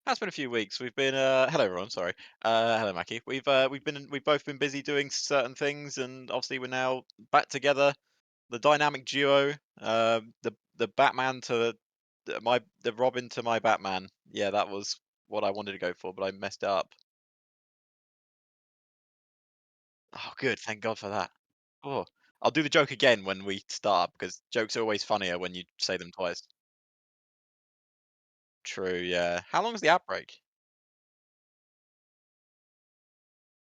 Has been a few weeks. We've been hello everyone, sorry. Hello Mackie. We've both been busy doing certain things, and obviously we're now back together. The dynamic duo, the Batman to the Robin to my Batman. Yeah, that was what I wanted to go for, but I messed it up. Oh, good. Thank God for that. Oh, I'll do the joke again when we start because jokes are always funnier when you say them twice. True. Yeah. How long is the outbreak?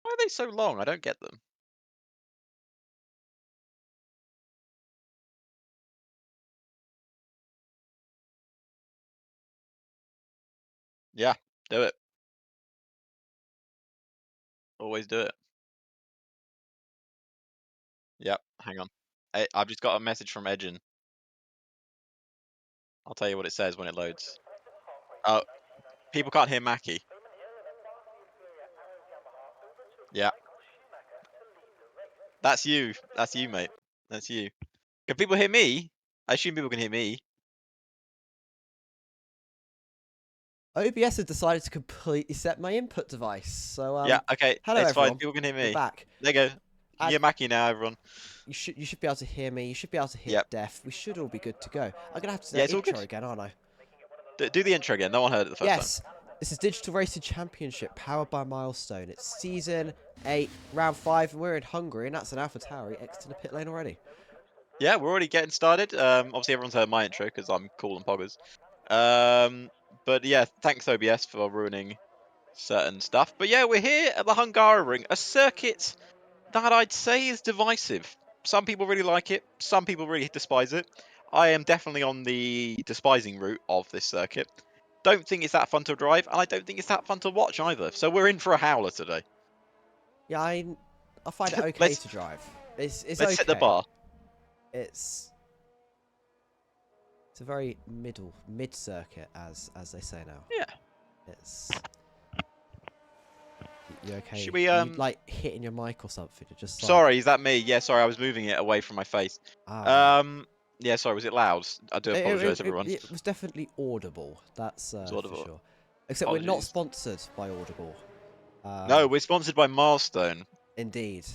Why are they so long? I don't get them. Yeah. Do it. Always do it. Yep, hang on. I've just got a message from Edgin. I'll tell you what it says when it loads. Oh, people can't hear Mackie. Yeah, that's you. That's you, mate. That's you. Can people hear me? I assume people can hear me. OBS has decided to completely set my input device. So Yeah, okay, hello it's fine. everyone, People can hear we're me. back. There you go. You can And hear Mackie now, everyone. you should be able to hear me. You should be able to hear Yep. Def. We should all be good to go. I'm gonna have to do Yeah, that it's all good. intro again, aren't I? Do the intro again. No one heard it the first time. Yes. This is Digital Racing Championship powered by Milestone. It's season 8, round 5, and we're in Hungary, and that's an AlphaTauri exiting the pit lane already. Yeah, we're already getting started. Obviously everyone's heard my intro because I'm cool and poggers. Um, but yeah, thanks OBS for ruining certain stuff. But yeah, we're here at the Hungaroring, a circuit that I'd say is divisive. Some people really like it, some people really despise it. I am definitely on the despising route of this circuit. Don't think it's that fun to drive, and I don't think it's that fun to watch either. So we're in for a howler today. Yeah, I find it okay let's to drive. It's let's set the okay. bar. It's it's a very mid circuit as they say now. Yeah. It's You Should okay? we You like hitting your mic or something? You're just like, Sorry, is that me? Yeah, sorry, I was moving it away from my face. right. Yeah, sorry, was it loud? I do It, it, apologise, it, everyone. it was definitely audible. That's Sort for of. sure. Except we're not Apologies. sponsored by Audible. No, Um, we're sponsored by Milestone. indeed,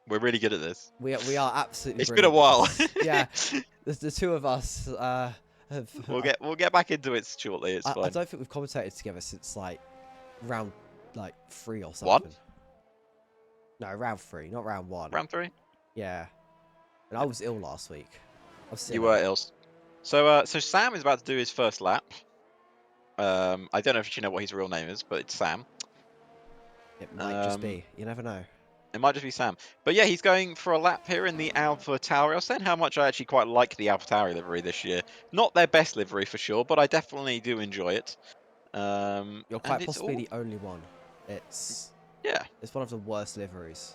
We're really good at this. we are absolutely It's been a brilliant at while. this. Yeah, the two of us have. We'll get back into it shortly. It's I fine. don't think we've commentated together since like round 3 or One? something. No, round 3, not round 1. Round three? Yeah, and I was ill last week. I'm You still were ill. ill. So Sam is about to do his first lap. I don't know if you know what his real name is, but it's Sam. It might just Um, be. You never know. it might just be Sam. But yeah, he's going for a lap here in the Alpha Tauri. I was saying how much I actually quite like the Alpha Tauri livery this year. Not their best livery for sure, but I definitely do enjoy it. You're And quite it's possibly all, the only one. It's yeah, it's one of the worst liveries.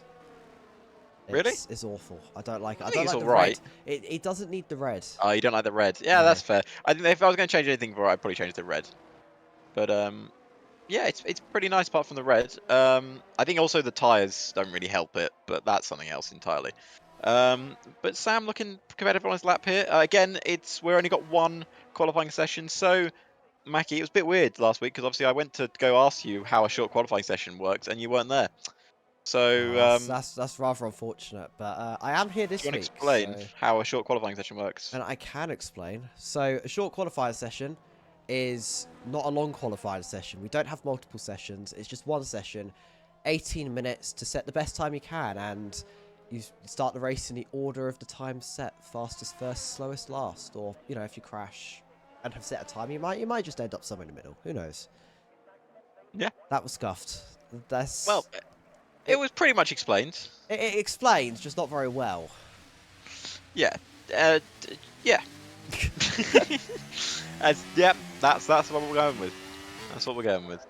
really. It's awful. I don't like it. I I think don't it's like all the red. right. It doesn't need the red. Oh, you don't like the red? Yeah, No. that's fair. I think if I was going to change anything for it, I'd probably change it to red. But yeah, it's pretty nice apart from the red. I think also the tyres don't really help it, but that's something else entirely. But Sam looking competitive on his lap here. Again, we're only got one qualifying session, so Mackie, it was a bit weird last week because obviously I went to go ask you how a short qualifying session works, and you weren't there. So Oh, that's rather unfortunate. But I am here do you this want to week, explain so how a short qualifying session works? and I can explain. So a short qualifier session is not a long qualifier session. We don't have multiple sessions. It's just one session, 18 minutes to set the best time you can, and you start the race in the order of the time set: fastest first, slowest last. Or if you crash and have set a time, you might just end up somewhere in the middle. Who knows? Yeah. That was scuffed. Well, That's it it. was pretty much explained. It explains, just not very well. Yeah. Yeah. Yep, that's what we're going with. That's what we're going with.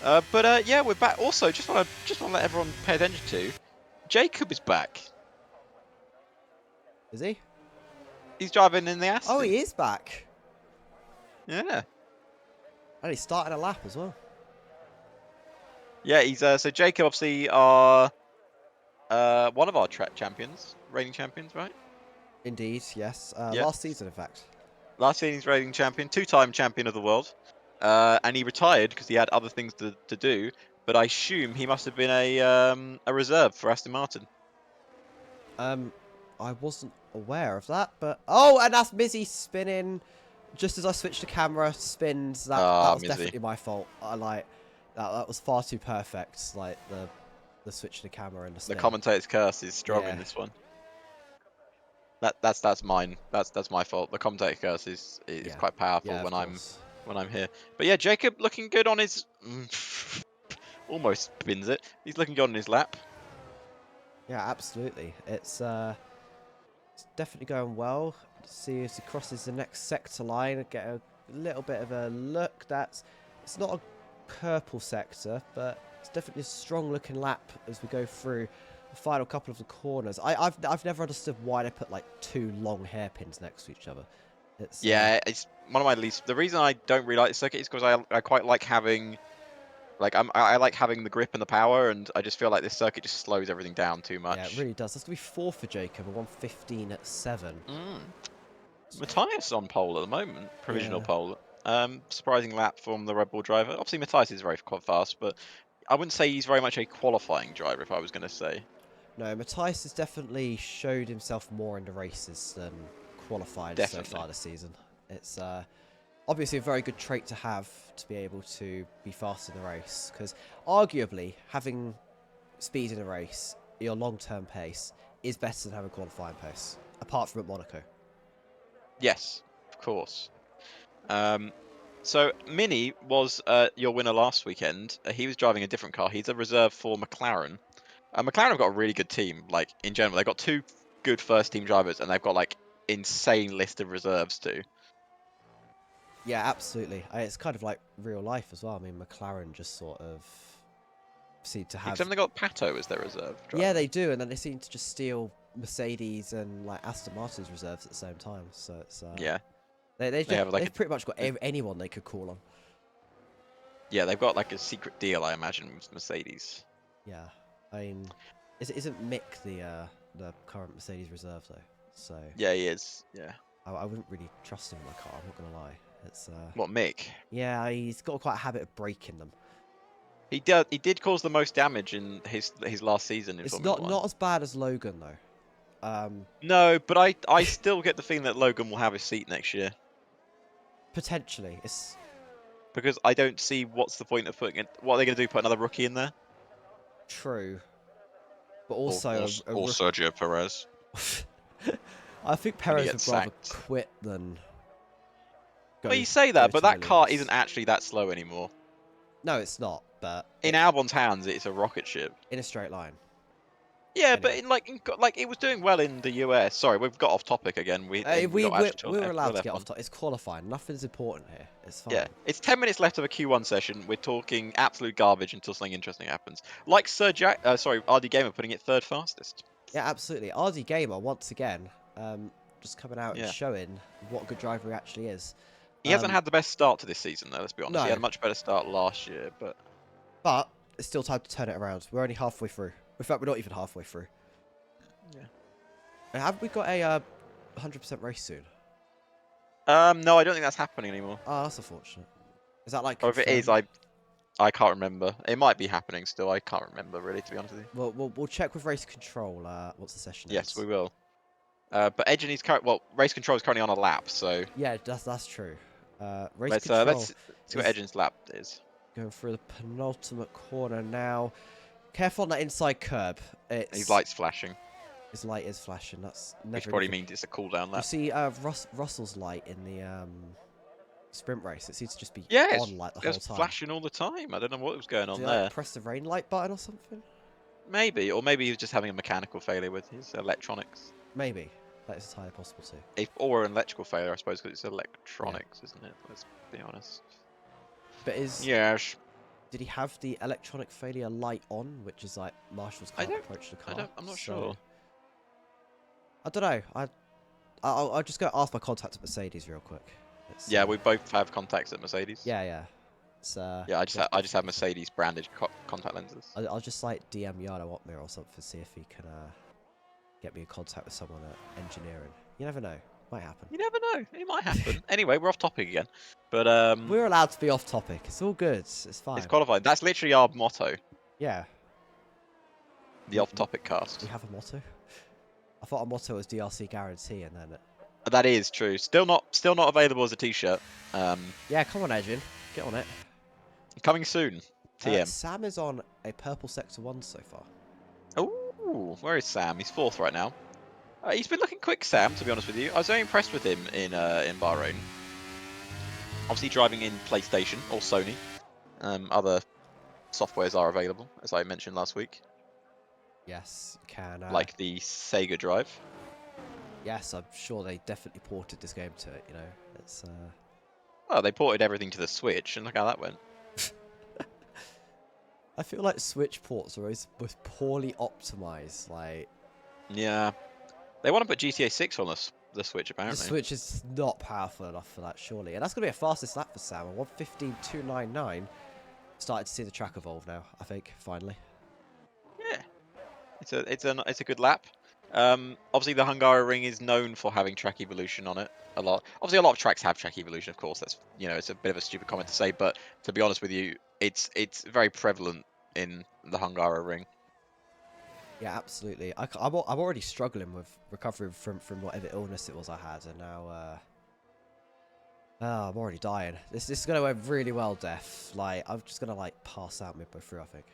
But yeah, we're back. Also, just want to let everyone pay attention to Jacob is back. Is he? He's driving in the Oh, Aston. he is back. Yeah, And he's starting a lap as well. yeah. He's so Jacob obviously are one of our track champions, reigning champions, right? Indeed, yes. Yeah. Last season, in fact. Last season's reigning champion, two-time champion of the world. and he retired because he had other things to do. But I assume he must have been a reserve for Aston Martin. I wasn't aware of that, but oh, and that's Mizzy spinning. Just as I switched the camera, spins. That was Mizzy. definitely my fault. I like that. That was far too perfect. Like the switch to the camera and the spin. The commentator's curse is strong Yeah. in this one. That's mine. That's my fault. The commentator curse is Yeah. quite powerful Yeah, of when course. I'm here. But yeah, Jacob looking good on his almost spins it. He's looking good on his lap. Yeah, absolutely. It's definitely going well. See as he crosses the next sector line, get a little bit of a look. It's not a purple sector, but it's definitely a strong looking lap as we go through the final couple of the corners. I've never understood why they put like two long hairpins next to each other. It's Yeah, it's one of my least. The reason I don't really like the circuit is because I quite like having I like having the grip and the power, and I just feel like this circuit just slows everything down too much. yeah, it really does. That's gonna be 4 for Jacob, a 1:15 at 7. Matthias on pole at the moment, provisional Yeah. pole. Surprising lap from the Red Bull driver. Obviously, Matthias is very quite fast, but I wouldn't say he's very much a qualifying driver. If I was going to say, No, Matthias has definitely showed himself more in the races than qualified so Definitely. far this season. It's obviously a very good trait to have to be able to be fast in the race, because arguably having speed in a race, your long-term pace, is better than having qualifying pace, apart from at Monaco. Yes, of course. So Mini was your winner last weekend. He was driving a different car. He's a reserve for McLaren. McLaren have got a really good team. Like in general, they've got two good first team drivers, and they've got like insane list of reserves too. Yeah, absolutely. It's kind of like real life as well. I mean, McLaren just sort of seem to have... Except they got Pato as their reserve driver. Yeah, they do, and then they seem to just steal Mercedes and like Aston Martin's reserves at the same time. So it's Yeah. they've pretty much got anyone they could call on. Yeah, they've got like a secret deal, I imagine, with Mercedes. Yeah, I mean, isn't Mick the current Mercedes reserve though? So Yeah, he is. Yeah. I wouldn't really trust him in my car. I'm not gonna lie. It's What, Mick? yeah, he's got quite a habit of breaking them. He did cause the most damage in his last season in It's Formula One. not as bad as Logan though. No, but I still get the feeling that Logan will have his seat next year. Potentially, it's Because I don't see what's the point of putting it. What are they going to do? Put another rookie in there? true, but also Or Sergio Perez I think when he Perez would gets rather sacked. quit than go. Well, you say go that, but to that car Williams. isn't actually that slow anymore. No, it's not. But In Albon's hands, it's a rocket ship. in a straight line. Yeah, Anyway. but like it was doing well in the US. Sorry, we've got off topic again. We got actually We were allowed to left get one. off top. It's qualifying. Nothing's important here. It's fine. Yeah, it's 10 minutes left of a Q1 session. We're talking absolute garbage until something interesting happens. Like RD Gamer putting it third fastest. Yeah, absolutely. RD Gamer once again, just coming out and Yeah. showing what a good driver he actually is. He hasn't had the best start to this season, though. Let's be honest. He had No. a much better start last year, but It's still time to turn it around. We're only halfway through. In fact, we're not even halfway through. yeah. And have we got a 100% race soon? No, I don't think that's happening anymore. Oh, that's unfortunate. Is that like? Or if it is, confirmed? I can't remember. It might be happening still. I can't remember really, to be honest with you. Well, we'll check with race control once the session Yes, ends. we will. But Edgen is race control is currently on a lap, so Yeah, that's true. Race let's control see what is Edgen's lap is. going through the penultimate corner now. Careful on that inside curb. His light's flashing, His light is flashing. That's never. which probably means it's a cooldown You lap. see, Russell's light in the sprint race. It seems to just be Yeah, on like the it whole was time. flashing all the time. I don't know what was going on Did he, there. like, press the rain light button or something? Maybe, or maybe he was just having a mechanical failure with his electronics. Maybe. That is entirely possible too. Or an electrical failure, I suppose, because it's electronics, isn't it? Let's be honest. But Yes. did he have the electronic failure light on, which is like Marshall's can't approach the car? I'm not sure. I don't know. I'll just go ask my contact at Mercedes real quick. Yeah, we both have contacts at Mercedes. Yeah. It's, Yeah, I just have Mercedes branded contact lenses. I'll just like DM Yano Otmir or something, see if he can get me in contact with someone at engineering. You never know. Might happen. You never know. It might happen. Anyway, we're off topic again. But We're allowed to be off topic. It's all good. It's fine. it's qualified. That's literally our motto. Yeah. The off-topic cast. We have a motto. I thought our motto was DRC guarantee, and then. That is true. Still not available as a T-shirt. Yeah, come on, Adrian. Get on it. Coming soon. TM. Sam is on a purple sector 1 so far. Oh, where is Sam? He's 4th right now. He's been looking quick, Sam, to be honest with you. I was very impressed with him in Bahrain. Obviously driving in PlayStation or Sony. Other softwares are available, as I mentioned last week. Yes, you can. Like the Sega Drive. Yes, I'm sure they definitely ported this game to it, you know. It's Well, they ported everything to the Switch, and look how that went. I feel like Switch ports are always most poorly optimized. Like, Yeah. They want to put GTA 6 on the Switch, apparently. the Switch is not powerful enough for that, surely. And that's going to be a fastest lap for Sam. 1:15.299. Started to see the track evolve now, I think, finally. Yeah. It's a good lap. Obviously, the Hungary Ring is known for having track evolution on it a lot. Obviously, a lot of tracks have track evolution, of course. That's it's a bit of a stupid comment to say, but to be honest with you, it's very prevalent in the Hungary Ring. Yeah, absolutely. I'm already struggling with recovering from whatever illness it was I had, and now I'm already dying. This is gonna go really well, Def. Like, I'm just gonna like pass out midway through, I think.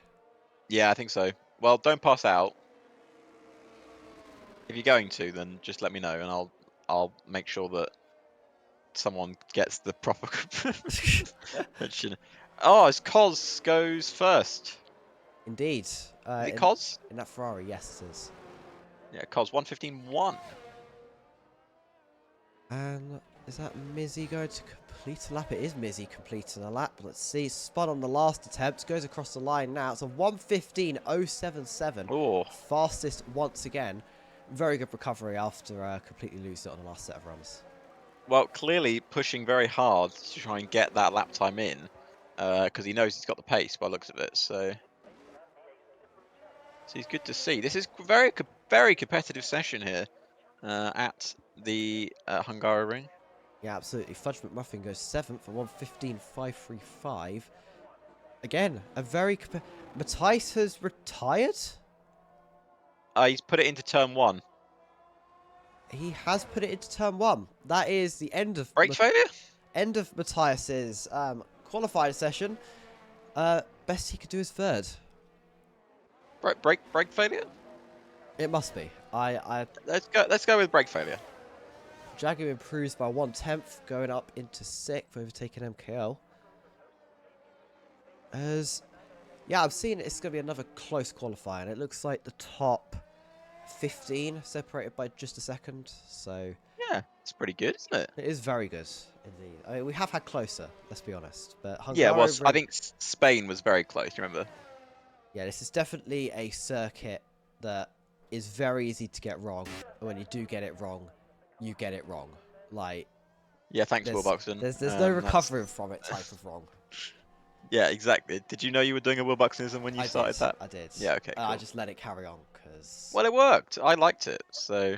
Yeah, I think so. Well, don't pass out. If you're going to, then just let me know, and I'll make sure that someone gets the proper mention. Oh, it's Cos goes first. Indeed. Is it Cos? In that Ferrari, yes, it is. Yeah, Cos 1:15.1. And is that Mizzy going to complete a lap? It is Mizzy completing a lap. Let's see. Spun on the last attempt. Goes across the line now. It's a 1:15.077. Oh. Fastest once again. Very good recovery after completely losing it on the last set of runs. Well, clearly pushing very hard to try and get that lap time in, because he knows he's got the pace by the looks of it. So he's good to see. This is very competitive session here at the Hungary Ring. Yeah, absolutely. Fudge McMuffin goes 7th for 1:15.535. Again, a very... Matthijs has retired? He's put it into turn 1. He has put it into turn 1. That is the end of... Brake failure? End of Matthijs's qualified session. Best he could do is 3rd. Brake failure? It must be. Let's go with brake failure. Jaguar improves by 1/10, going up into 6th, overtaking MKL. Yeah, I've seen it's going to be another close qualifying. It looks like the top 15 separated by just a second. So yeah, it's pretty good, isn't it? It is very good indeed. I mean, we have had closer, let's be honest. But Hungary, yeah, well, I think Spain was very close. You remember? Yeah, this is definitely a circuit that is very easy to get wrong. And when you do get it wrong, you get it wrong. Like, yeah, thanks, Will Buxton. There's no recovering from it type of wrong. Yeah, exactly. Did you know you were doing a Will Buxtonism when you started that? I did. Yeah, okay. Cool. I just let it carry on because. Well, it worked. I liked it. So.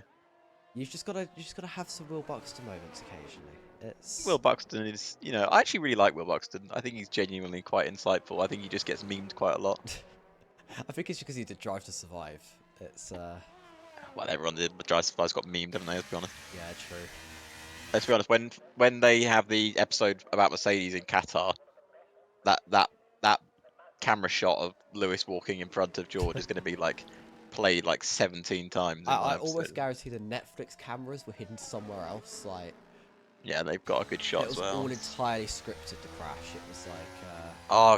You just gotta have some Will Buxton moments occasionally. It's. Will Buxton is, I actually really like Will Buxton. I think he's genuinely quite insightful. I think he just gets memed quite a lot. I think it's because he did Drive to Survive. It's. Well, everyone did, but Drive to Survive's got memed, haven't they? Let's be honest. Yeah, true. Let's be honest. When they have the episode about Mercedes in Qatar, that camera shot of Lewis walking in front of George is going to be played 17 times. I almost guarantee the Netflix cameras were hidden somewhere else. Like, yeah, they've got a good shot as well. It was all entirely scripted. The crash. It was like. Oh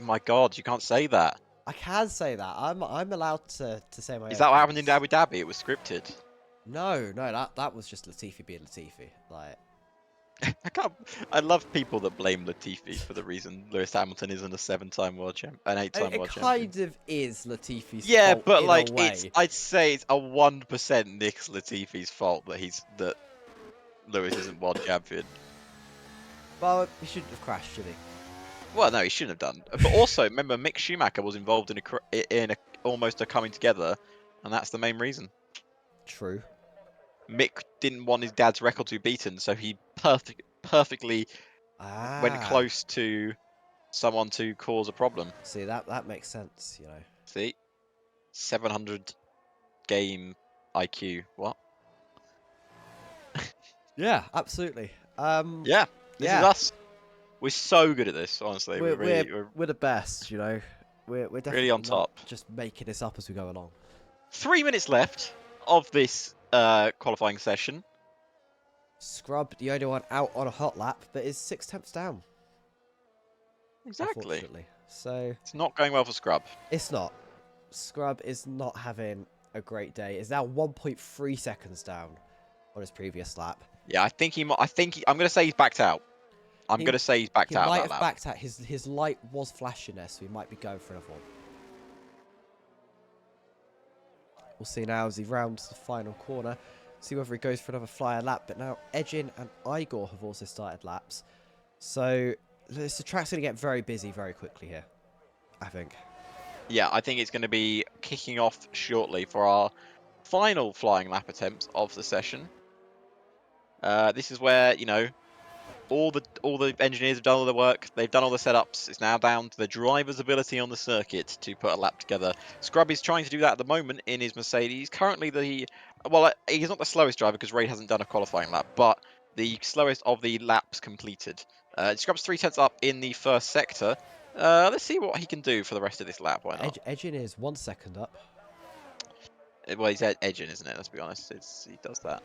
my God! You can't say that. I can say that. I'm allowed to say my. Is that what happened in Abu Dhabi? It was scripted. No, that was just Latifi being Latifi. Like. I love people that blame Latifi for the reason Lewis Hamilton isn't a 7-time world champion, an 8-time world champion. It kind of is Latifi's yeah, fault. But in a way. I'd say it's a 1% Nick's Latifi's fault that Lewis isn't world champion. Well, he shouldn't have crashed, should he? Well, no, he shouldn't have done. But also, remember, Mick Schumacher was involved in almost a coming together, and that's the main reason. True. Mick didn't want his dad's record to be beaten, so he perfectly went Ah, close to someone to cause a problem. see that makes sense, you know. See, 700 game IQ. What? Yeah, absolutely. Yeah, this is Yeah, us. We're so good at this, honestly. we're we're We're we're the best, you know. We're really on definitely not top. just making this up as we go along. 3 minutes left of this qualifying session. Scrub, the only one out on a hot lap, but is 6 tenths down, Exactly. unfortunately. So It's not going well for Scrub. it's not. Scrub is not having a great day. Is now 1.3 seconds down on his previous lap. Yeah, I think he might. I'm going to say he's backed out. I'm He going to say he's backed he out of might that have lap. backed out. His light was flashing there, so he might be going for another one. We'll see now as he rounds the final corner. See whether he goes for another flyer lap. But now Edgin and Igor have also started laps. So the track's going to get very busy very quickly here, I think. Yeah, I think it's going to be kicking off shortly for our final flying lap attempt of the session. This is where, you know, all the engineers have done all the work. They've done all the setups. It's now down to the driver's ability on the circuit to put a lap together. Scrub is trying to do that at the moment in his Mercedes. Currently, he's not the slowest driver because Ray hasn't done a qualifying lap, but the slowest of the laps completed. Scrub's 3 tenths up in the first sector. Let's see what he can do for the rest of this lap. Why not? Edgin is 1 second up. Well, he's edging, isn't it? Let's be honest. He does that.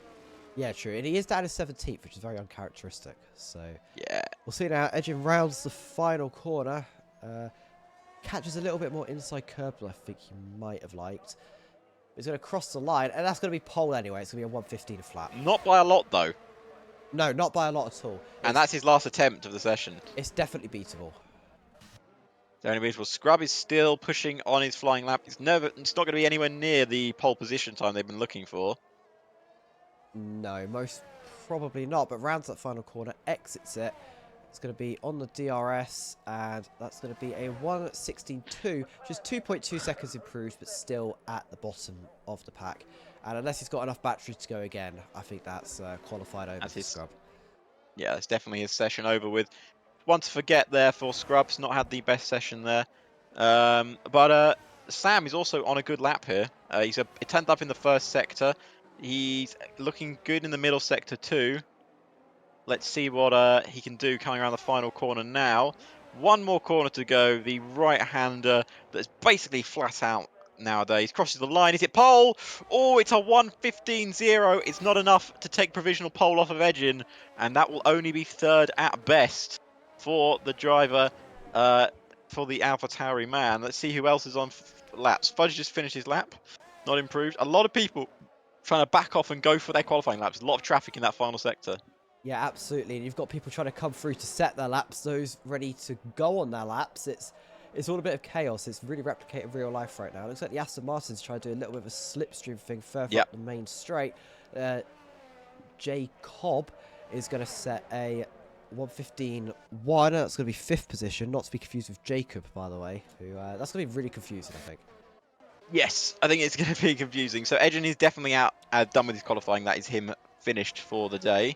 Yeah, true. And he is down to 17th, which is very uncharacteristic. So Yeah. we'll see now. Edgin rounds the final corner. Catches a little bit more inside curb than I think he might have liked. He's going to cross the line, and that's going to be pole anyway. It's going to be a 115 flat. Not by a lot, though. No, not by a lot at all. And that's his last attempt of the session. It's definitely beatable. The only reason Scrub is still pushing on his flying lap. It's not going to be anywhere near the pole position time they've been looking for. No, most probably not. But rounds that final corner, exits it. It's going to be on the DRS, and that's going to be a 1:16.2, just 2.2 seconds improved, but still at the bottom of the pack. And unless he's got enough battery to go again, I think that's qualified over for Scrub. Yeah, that's definitely his session over with. One to forget there for Scrub's not had the best session there. But Sam is also on a good lap here. He's a 10th up in the first sector. He's looking good in the middle sector too. Let's see what he can do coming around the final corner now. One more corner to go. The right-hander that's basically flat out nowadays crosses the line. Is it pole? Oh, it's a 1:15.0. It's not enough to take provisional pole off of Edgin, and that will only be third at best for the driver for the AlphaTauri man. Let's see who else is on laps. Fudge just finished his lap. Not improved. A lot of people trying to back off and go for their qualifying laps. A lot of traffic in that final sector. Yeah, absolutely. And you've got people trying to come through to set their laps, those ready to go on their laps. It's all a bit of chaos. It's really replicated real life right now. It looks like the Aston Martin's trying to do a little bit of a slipstream thing further up the main straight. Jacob is going to set a 1:15.1. That's going to be 5th position, not to be confused with Jacob, by the way. Who that's going to be really confusing, I think. Yes, I think it's going to be confusing. So Edgin is definitely out, done with his qualifying. That is him finished for the day.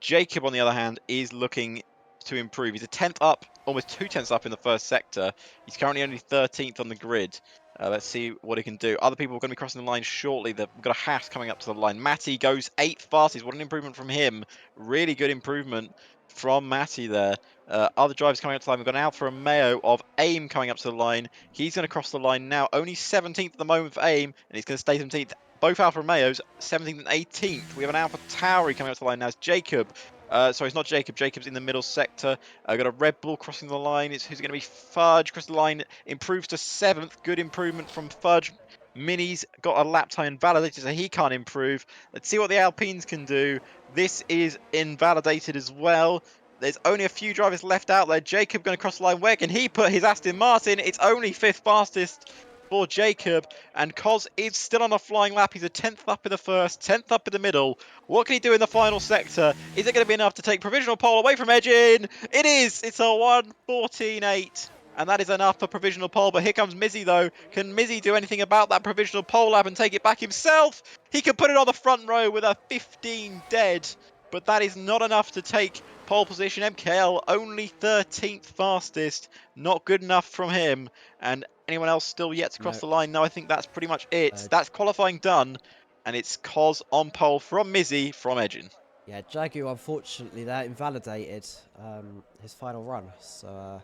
Jacob, on the other hand, is looking to improve. He's a 10th up, almost 2 tenths up in the first sector. He's currently only 13th on the grid. Let's see what he can do. Other people are going to be crossing the line shortly. We've got a Haas coming up to the line. Matty goes 8th fastest. What an improvement from him. Really good improvement from Matty there. Other drivers coming up to the line. We've got an Alfa Romeo of AIM coming up to the line. He's going to cross the line now. Only 17th at the moment for AIM, and he's going to stay 17th. Both Alfa Romeos, 17th and 18th. We have an Alpha Tauri coming up to the line now. It's Jacob. Sorry, it's not Jacob. Jacob's in the middle sector. Got a Red Bull crossing the line. It's who's going to be Fudge. Crossing the line, improves to 7th. Good improvement from Fudge. Mini's got a lap time invalidated, so he can't improve. Let's see what the Alpines can do. This is invalidated as well. There's only a few drivers left out there. Jacob going to cross the line. Where can he put his Aston Martin? It's only 5th fastest for Jacob, and Cos is still on a flying lap. He's a 10th up in the first, 10th up in the middle. What can he do in the final sector? Is it going to be enough to take provisional pole away from Edgin? It is! It's a 1:14.8. and that is enough for provisional pole. But here comes Mizzy, though. Can Mizzy do anything about that provisional pole lap and take it back himself? He can put it on the front row with a 15 dead, but that is not enough to take pole position. MKL only 13th fastest, not good enough from him. And anyone else still yet to cross No. the line? No, I think that's pretty much it. That's qualifying done, and it's Cos on pole from Mizzy from Edgin. Yeah, Jagu, unfortunately, that invalidated his final run. So,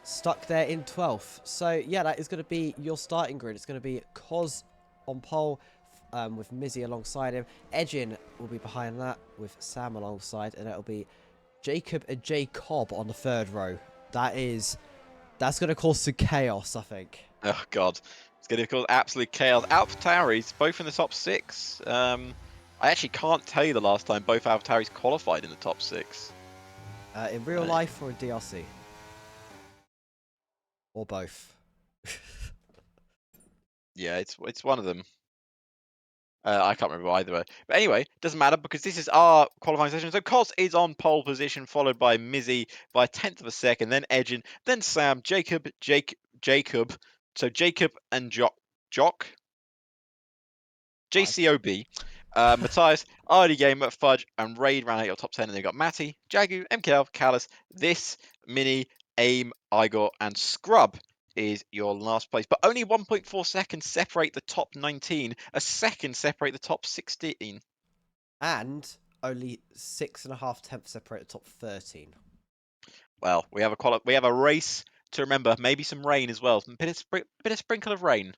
stuck there in 12th. So, yeah, that is going to be your starting grid. It's going to be Cos on pole with Mizzy alongside him. Edgin will be behind that with Sam alongside. And it'll be Jacob and Jacob on the third row. That's going to cause some chaos, I think. Oh, God. It's going to cause absolute chaos. AlphaTauris, both in the top 6. I actually can't tell you the last time both AlphaTauris qualified in the top 6. In real life or in DRC? Or both? Yeah, it's one of them. I can't remember either way. But anyway, doesn't matter because this is our qualifying session. So Cos is on pole position, followed by Mizzy by a 10th of a second, then Edgin, then Sam, Jacob. So Jacob and Jock. JCOB. Matthias, RD Gamer, Fudge, and Raid ran out your top 10, and they got Matty, Jagu, MKL, Callus, This, Mini, Aim, Igor, and Scrub is your last place. But only 1.4 seconds separate the top 19. A second separate the top 16. And only 6.5 tenths separate the top 13. Well, we have a race to remember. Maybe some rain as well. Bit of sprinkle of rain.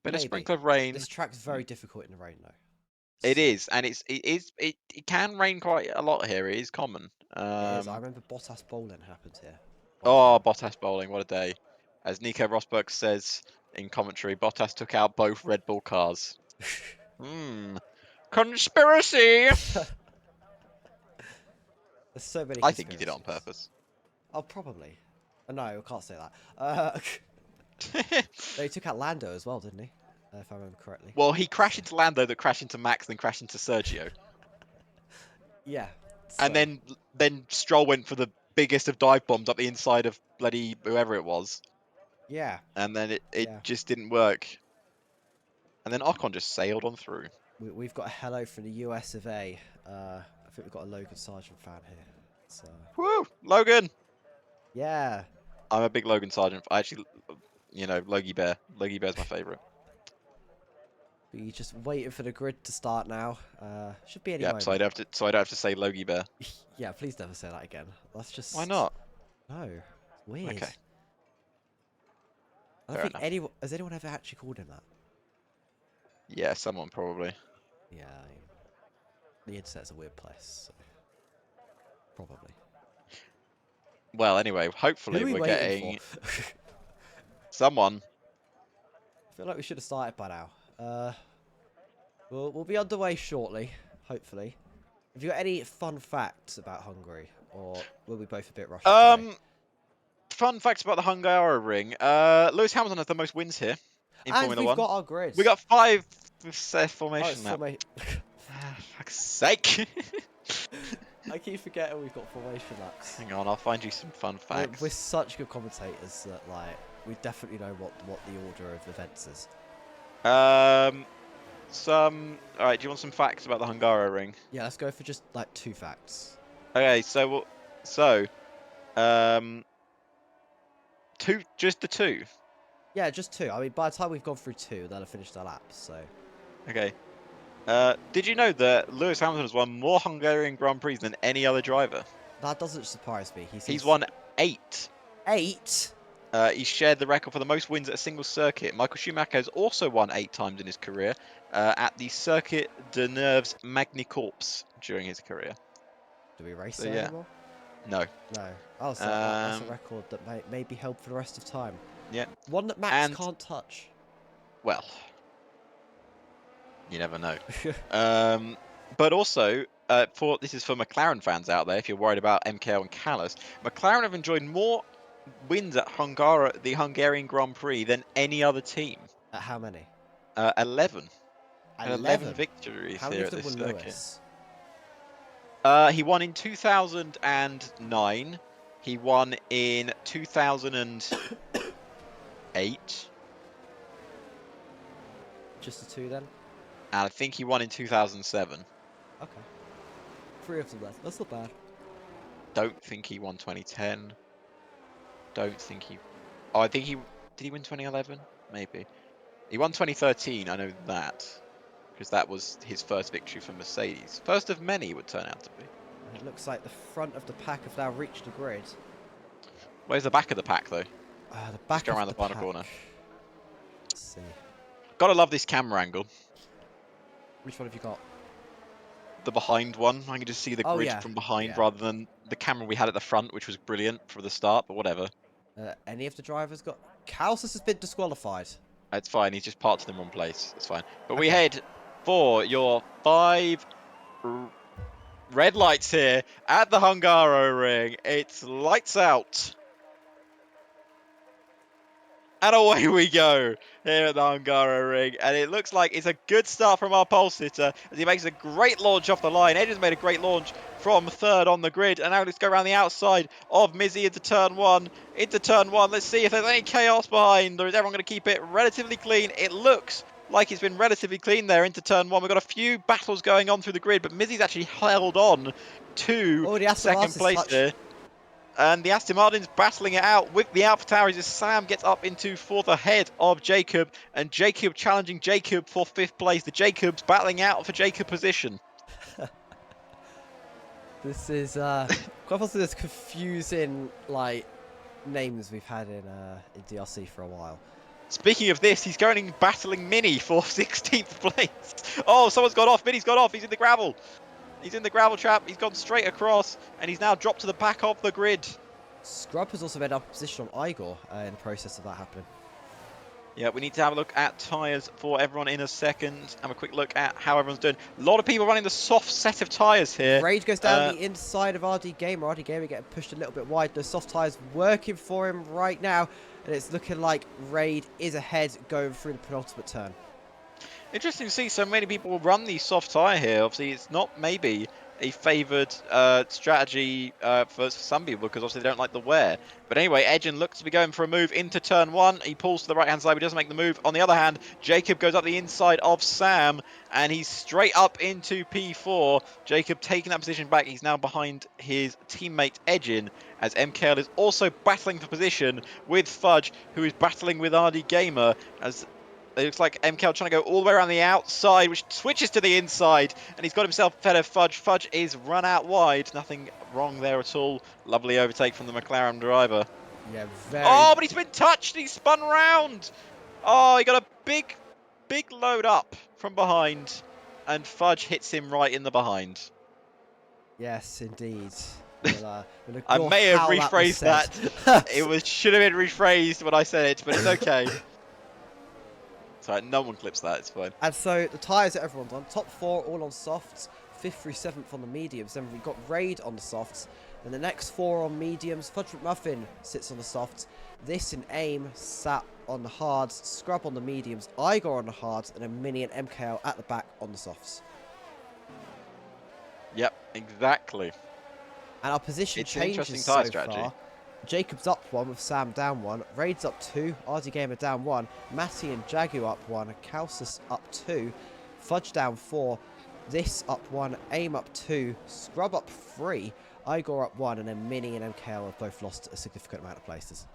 Bit of Maybe. sprinkle of rain. This track's very difficult in the rain, though. It So, is, and it can rain quite a lot here. It is common. it is. I remember Bottas bowling happened here. Oh, Bottas bowling, what a day. As Nico Rosberg says in commentary, Bottas took out both Red Bull cars. Conspiracy! There's so many I think he did it on conspiracies. purpose. Oh, probably. No, I can't say that. No, he took out Lando as well, didn't he? If I remember correctly. Well, he crashed into Lando, that crashed into Max, then crashed into Sergio. Yeah. And then Stroll went for the biggest of dive bombs up the inside of bloody whoever it was. Yeah. And then it Yeah. just didn't work. And then Ocon just sailed on through. We've got a hello from the US of A. I think we've got a Logan Sargent fan here. So, Woo! Logan! yeah. I'm a big Logan Sargent. I actually, Logie Bear. Logie Bear's my favourite. We're just waiting for the grid to start now. Should be any Yep. moment. So I don't have to say Logie Bear. Yeah, please never say that again. That's just. Why not? No, it's weird. Okay. I don't think has anyone ever actually called him that. Yeah, someone probably. Yeah, the internet's a weird place. So. Probably. Well, anyway, hopefully Who are we we're waiting getting for? someone. I feel like we should have started by now. We'll be underway shortly, hopefully. Have you got any fun facts about Hungary, or will we both a bit rushed today? Fun facts about the Hungaroring. Lewis Hamilton has the most wins here in And Formula we've One. got our grids. We got 5 set Oh, formation it's lap. Fuck's sake. I keep forgetting we've got formation laps. Hang on, I'll find you some fun facts. We're such good commentators that we definitely know what the order of events is. All right. Do you want some facts about the Hungaroring? Yeah, let's go for just like 2 facts. Okay, just the 2. Yeah, just 2. I mean, by the time we've gone through 2, they'll have finished our laps. So. Okay. Did you know that Lewis Hamilton has won more Hungarian Grand Prix than any other driver? That doesn't surprise me. He's won 8. 8. He shared the record for the most wins at a single circuit. Michael Schumacher has also won 8 times in his career at the Circuit de Nerves Magny-Cours during his career. Do we race So, there yeah. anymore? No. No. Oh, so that's a record that may be held for the rest of time. Yeah. One that Max can't touch. Well, you never know. But also, this is for McLaren fans out there, if you're worried about MKL and Callis, McLaren have enjoyed more wins at the Hungarian Grand Prix than any other team. At how many? 11. 11 victories how here many at of them this were circuit. Lewis? He won in 2009. He won in 2008, Just the two then. and I think he won in 2007. Okay. 3 of them left. That's not bad. Don't think he won 2010. Don't think he. Oh, I think he did. He win 2011? Maybe. He won 2013. I know that because that was his first victory for Mercedes. First of many, it would turn out to be. And it looks like the front of the pack have now reached the grid. Where's the back of the pack though? The Just back go of around the the final pack. corner. Let's see. Gotta love this camera angle. Which one have you got? The behind one. I can just see the Oh, grid yeah. from behind Yeah. rather than the camera we had at the front, which was brilliant for the start, but whatever. Any of the drivers got... Calcis has been disqualified. It's fine. He's just parked in the wrong place. It's fine. But we Okay. head for your 5 red lights here at the Hungaroring. It's lights out. And away we go here at the Hungaroring. And it looks like it's a good start from our pole sitter as he makes a great launch off the line. Edge's made a great launch from third on the grid. And now let's go around the outside of Mizzy into turn one. Into turn one. Let's see if there's any chaos behind, or is everyone going to keep it relatively clean? It looks like it's been relatively clean there into turn one. We've got a few battles going on through the grid, but Mizzy's actually held on to Oh, the Aston second Martin's place touch. there. And the Aston Martin's battling it out with the AlphaTauri as Sam gets up into fourth ahead of Jacob. And Jacob challenging Jacob for fifth place. The Jacobs battling out for Jacob position. This is quite possibly this confusing like names we've had in DRC for a while. Speaking of this, he's going battling Mini for 16th place. Oh, someone's got off. Mini's got off. He's in the gravel. He's in the gravel trap. He's gone straight across, and he's now dropped to the back of the grid. Scrub has also made up a position on Igor in the process of that happening. Yeah, we need to have a look at tyres for everyone in a second. Have a quick look at how everyone's doing. A lot of people running the soft set of tyres here. Raid goes down the inside of RD Gamer. RD Gamer getting pushed a little bit wide. The soft tyres working for him right now. And it's looking like Raid is ahead going through the penultimate turn. Interesting to see so many people run the soft tyre here. Obviously, it's not maybe a favoured strategy for some people because obviously they don't like the wear. But anyway, Edgen looks to be going for a move into turn one. He pulls to the right-hand side, but doesn't make the move. On the other hand, Jacob goes up the inside of Sam, and he's straight up into P4. Jacob taking that position back. He's now behind his teammate Edgen, as MKL is also battling for position with Fudge, who is battling with RD Gamer, as it looks like MKL trying to go all the way around the outside, which switches to the inside, and he's got himself fed of Fudge. Fudge is run out wide. Nothing wrong there at all. Lovely overtake from the McLaren driver. Yeah, very... Oh, but he's been touched. He's spun round. Oh, he got a big load up from behind, and Fudge hits him right in the behind. Yes, indeed. We'll I may have rephrased that. It should have been rephrased when I said it, but it's okay. Sorry, no one clips that, it's fine. And so the tyres that everyone's on, top 4 all on softs, 5th through 7th on the mediums. Then we've got Raid on the softs. Then the next 4 on mediums. Fudge McMuffin sits on the softs. This and AIM sat on the hards. Scrub on the mediums. Igor on the hards. And then Mini and MKL at the back on the softs. Yep, exactly. And our position It's an changes interesting so tyre strategy. far. Jacob's up 1 with Sam down 1. Raid's up 2. RD Gamer down 1. Matty and Jagu up 1. Calcis up 2. Fudge down 4. This up 1. AIM up 2. Scrub up 3. Igor up 1. And then Mini and MKL have both lost a significant amount of places.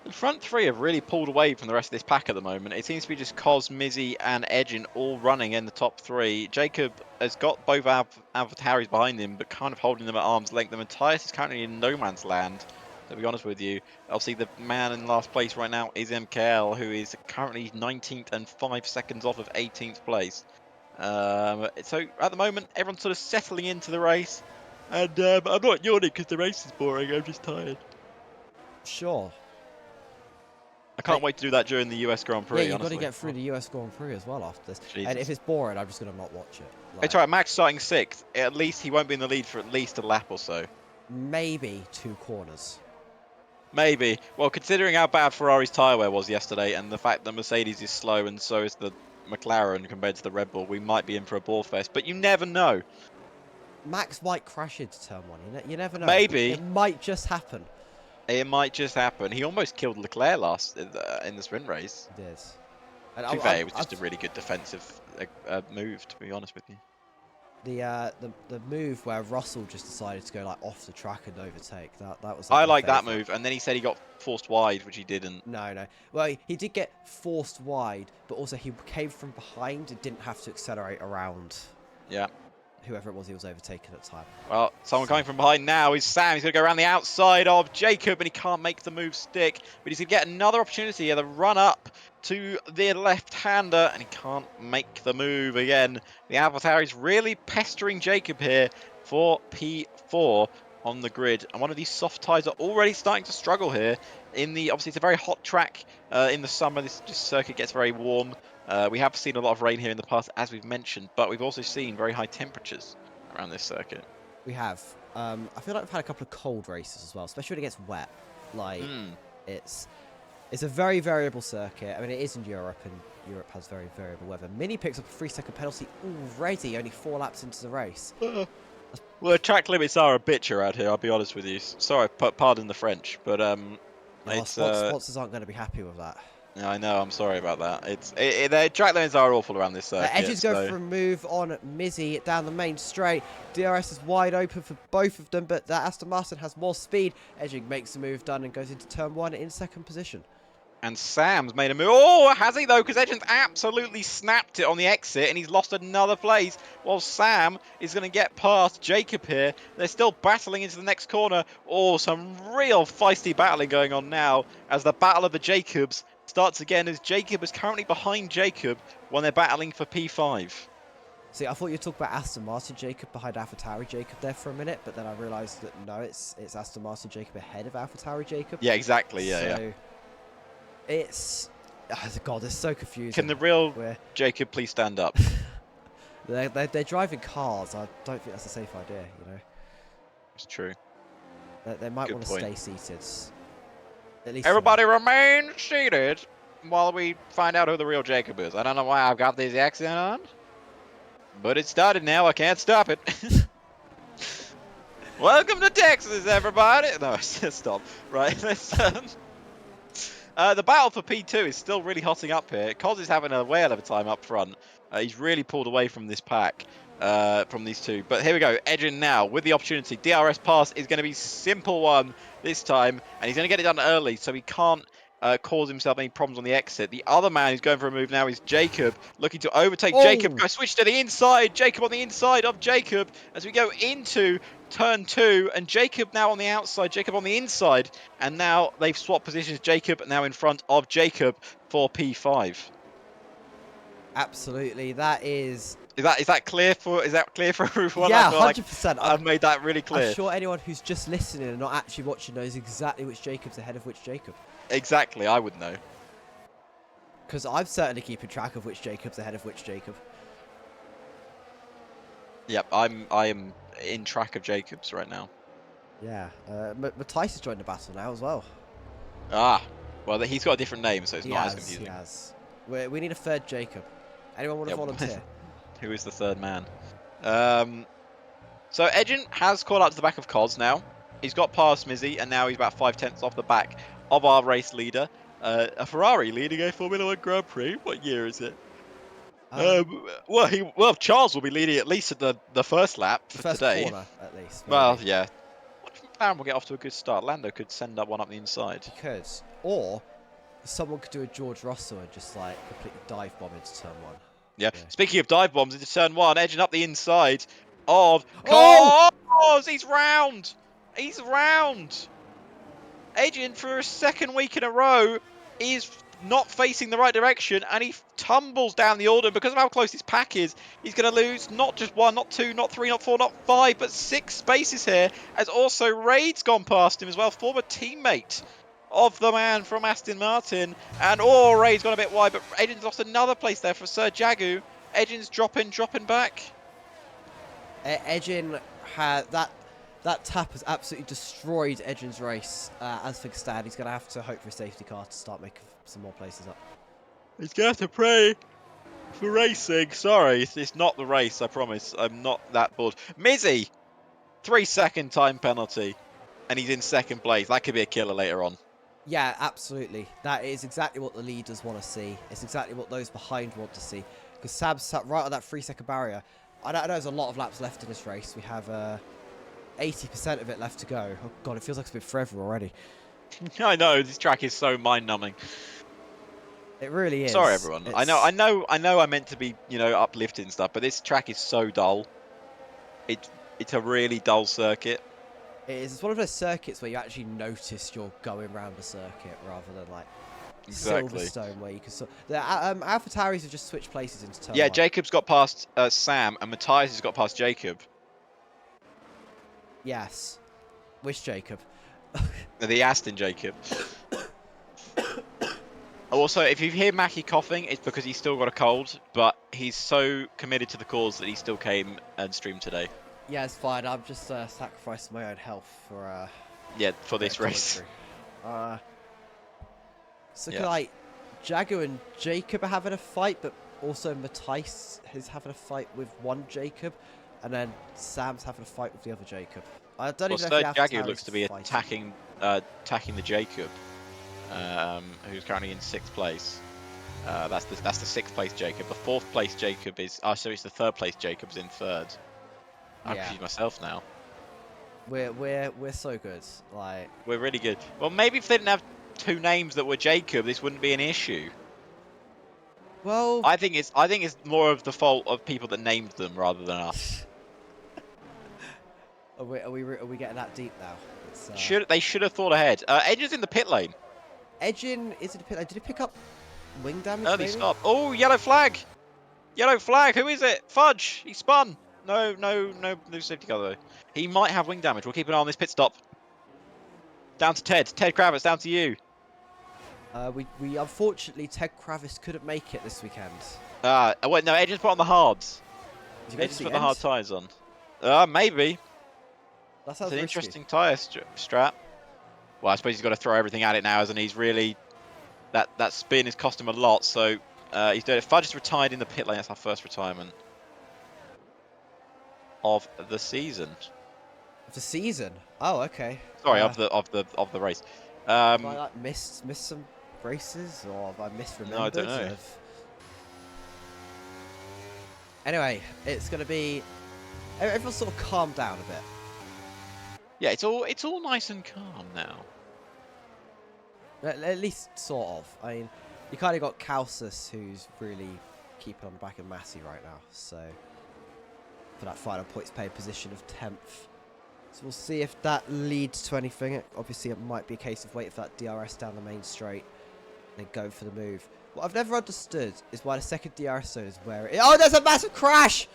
The front 3 have really pulled away from the rest of this pack at the moment. It seems to be just Cos, Mizzy and Edgin all running in the top 3. Jacob has got both AlphaTauris behind him, but kind of holding them at arm's length. The Matthias is currently in no man's land, to be honest with you. Obviously, the man in last place right now is MKL, who is currently 19th and 5 seconds off of 18th place. So at the moment, everyone's sort of settling into the race. And I'm not yawning because the race is boring, I'm just tired. Sure. I can't wait to do that during the US Grand Prix. Yeah, you've got to honestly. get through the US Grand Prix as well after this. Jesus. And if it's boring, I'm just going to not watch it. It's alright, Max starting 6th. At least he won't be in the lead for at least a lap or so. Maybe 2 corners. Maybe. Well, considering how bad Ferrari's tyre wear was yesterday and the fact that Mercedes is slow and so is the McLaren compared to the Red Bull, we might be in for a ball fest. But you never know. Max might crash into turn 1. You never know. Maybe. It might just happen. It might just happen. He almost killed Leclerc last in the sprint race. It is. And To be fair, it was just a really good defensive move, to be honest with you. The move where Russell just decided to go like off the track and overtake, that was I my like that favourite. move, and then he said he got forced wide, which he didn't. No. Well, he did get forced wide, but also he came from behind and didn't have to accelerate around. Yeah. Whoever it was he was overtaking at the time. Well, someone coming from behind now is Sam. He's going to go around the outside of Jacob, and he can't make the move stick. But he's going to get another opportunity here, the run up to the left-hander, and he can't make the move again. The AlphaTauri's really pestering Jacob here for P4 on the grid. And one of these soft tyres are already starting to struggle here. Obviously, it's a very hot track in the summer. This circuit gets very warm. We have seen a lot of rain here in the past, as we've mentioned, but we've also seen very high temperatures around this circuit. We have. I feel like we've had a couple of cold races as well, especially when it gets wet. Like, it's a very variable circuit. I mean, it is in Europe, and Europe has very variable weather. Mini picks up a 3-second penalty already, only 4 laps into the race. Well, track limits are a bitch around here, I'll be honest with you. Sorry, pardon the French, but Sponsors aren't going to be happy with that. I know, I'm sorry about that. The track limits are awful around this circuit. Edges go for a move on Mizzy down the main straight. DRS is wide open for both of them, but that Aston Martin has more speed. Edging makes the move done and goes into turn 1 in 2nd position. And Sam's made a move. Oh, has he though? Because Edgens absolutely snapped it on the exit, and he's lost another place. While Sam is going to get past Jacob here. They're still battling into the next corner. Oh, some real feisty battling going on now as the battle of the Jacobs starts again, as Jacob is currently behind Jacob when they're battling for P5. See, I thought you'd talk about Aston Martin Jacob behind AlphaTauri Jacob there for a minute, but then I realised that no, it's Aston Martin Jacob ahead of AlphaTauri Jacob. Yeah, exactly. Yeah, so it's God, it's so confusing. Can the real Jacob please stand up? They're driving cars. I don't think that's a safe idea. It's true. They might want to stay seated. At least everybody remain seated while we find out who the real Jacob is. I don't know why I've got this accent on, but it started now. I can't stop it. Welcome to Texas, everybody. No, stop. Right, let's. The battle for P2 is still really hotting up here. Cos is having a whale of a time up front. He's really pulled away from this pack, from these two. But here we go. Edgin now with the opportunity. DRS pass is going to be simple one this time. And he's going to get it done early, so he can't cause himself any problems on the exit. The other man who's going for a move now is Jacob, looking to overtake Jacob. Go switch to the inside. Jacob on the inside of Jacob as we go into turn 2, and Jacob now on the outside, Jacob on the inside, and now they've swapped positions. Jacob now in front of Jacob for P5. Absolutely, that is. Is that clear for everyone? Yeah, 100%. I've made that really clear. I'm sure anyone who's just listening and not actually watching knows exactly which Jacob's ahead of which Jacob. Exactly, I would know. Because I'm certainly keeping track of which Jacob's ahead of which Jacob. Yep, I am in track of Jacobs right now. Yeah, Matthijs has joined the battle now as well. Ah, well, he's got a different name, so it's not as confusing. He has. We need a third Jacob. Anyone want to volunteer? Who is the third man? So Edgin has caught up to the back of Cos now. He's got past Mizzy, and now he's about 5/10 off the back of our race leader. A Ferrari leading a Formula 1 Grand Prix. What year is it? Well, Charles will be leading at least at the first lap for first today. Corner, at least. Maybe. Well, yeah. McLaren will get off to a good start. Lando could send up one up the inside. He could. Or someone could do a George Russell and just like completely dive bomb into turn 1. Yeah. Speaking of dive bombs into turn 1, edging up the inside of Cos. He's round. He's round. Edging for a second week in a row is not facing the right direction, and he tumbles down the order. Because of how close this pack is, he's going to lose not just 1, not 2, not 3, not 4, not 5, but 6 spaces here, as also Raid's gone past him as well, former teammate of the man from Aston Martin. And Raid's gone a bit wide, but Edgin's lost another place there for Sir Jagu. Edgin's dropping back. Edgin had that tap has absolutely destroyed Edgin's race. As things stand, he's going to have to hope for a safety car to start making some more places up. He's going to have to pray For racing, sorry, it's not the race, I promise. I'm not that bored. Mizzy! 3-second time penalty. And he's in second place. That could be a killer later on. Yeah, absolutely. That is exactly what the leaders want to see. It's exactly what those behind want to see. Because Sam sat right on that 3-second barrier. I know there's a lot of laps left in this race. We have 80% of it left to go. Oh god, it feels like it's been forever already. I know, this track is so mind-numbing. It really is. Sorry, everyone. I know I meant to be, uplifting stuff, but this track is so dull. It's a really dull circuit. It is. It's one of those circuits where you actually notice you're going around a circuit rather than like Exactly. Silverstone, where you can. The AlphaTauris have just switched places into turn Yeah, one. Jacob's got past Sam, and Matthias has got past Jacob. Yes. Which Jacob? The Aston Jacob. Also, if you hear Mackie coughing, it's because he's still got a cold, but he's so committed to the cause that he still came and streamed today. Yeah, it's fine. I'm just sacrificing my own health for For this race. So Yeah. like Jagu and Jacob are having a fight, but also Matthias is having a fight with one Jacob, and then Sam's having a fight with the other Jacob. I don't even know if the Jagu AlphaTauris looks to be are attacking the Jacob, who's currently in 6th place. That's the 6th place Jacob. The 4th place Jacob is. Oh, so it's the 3rd place Jacob's in 3rd. I'm confused myself now. We're so good. Like We're really good. Well, maybe if they didn't have 2 names that were Jacob, this wouldn't be an issue. well, I think it's more of the fault of people that named them rather than us. are we getting that deep now? It's, They should have thought ahead. Edge is in the pit lane. Edgin is it a pit? Did it pick up wing damage? Early Maybe? stop. Oh, yellow flag. Yellow flag. Who is it? Fudge. He spun. No safety car though. He might have wing damage. We'll keep an eye on this pit stop. Down to Ted. Ted Kravitz, down to you. We unfortunately Ted Kravis couldn't make it this weekend. Wait, no, Edge just put on the hards. Did you go Edge to just the put the end? hard tyres on. Maybe. That sounds It's an risky. interesting tyre strap. Well, I suppose he's got to throw everything at it now, hasn't he? He's really... That spin has cost him a lot, so he's doing it. Fudge is retired in the pit lane. That's our first retirement of the season. Of the season? Oh, okay. Sorry, of the race. Have I like missed some races, or have I misremembered? No, I don't know. Anyway, it's gonna be. Everyone sort of calm down a bit. Yeah, it's all nice and calm now. At least sort of. I mean, you kind of got Calcis, who's really keeping on the back of Massey right now. So for that final points paid position of 10th. So we'll see if that leads to anything. Obviously, it might be a case of waiting for that DRS down the main straight and then going for the move. What I've never understood is why the second DRS zone is where it... Oh, there's a massive crash!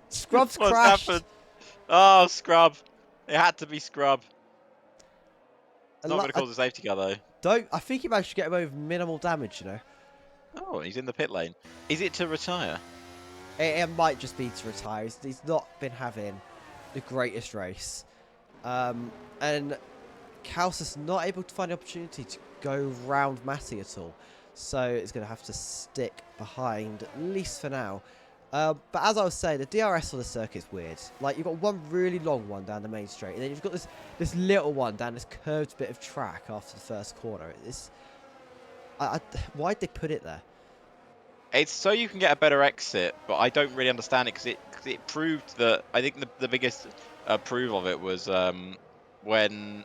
Scrub's What's crashed. happened? Oh, Scrub. It had to be Scrub. It's not going to cause a safety car, though. I think he managed to get away with minimal damage, you know. Oh, he's in the pit lane. Is it to retire? It might just be to retire. He's not been having the greatest race. And Calcis not able to find the opportunity to go round Matty at all. So it's going to have to stick behind, at least for now. But as I was saying, the DRS on the circuit is weird. Like, you've got one really long one down the main straight, and then you've got this little one down this curved bit of track after the first corner. Why'd they put it there? It's so you can get a better exit, but I don't really understand it because it proved that... I think the biggest proof of it was when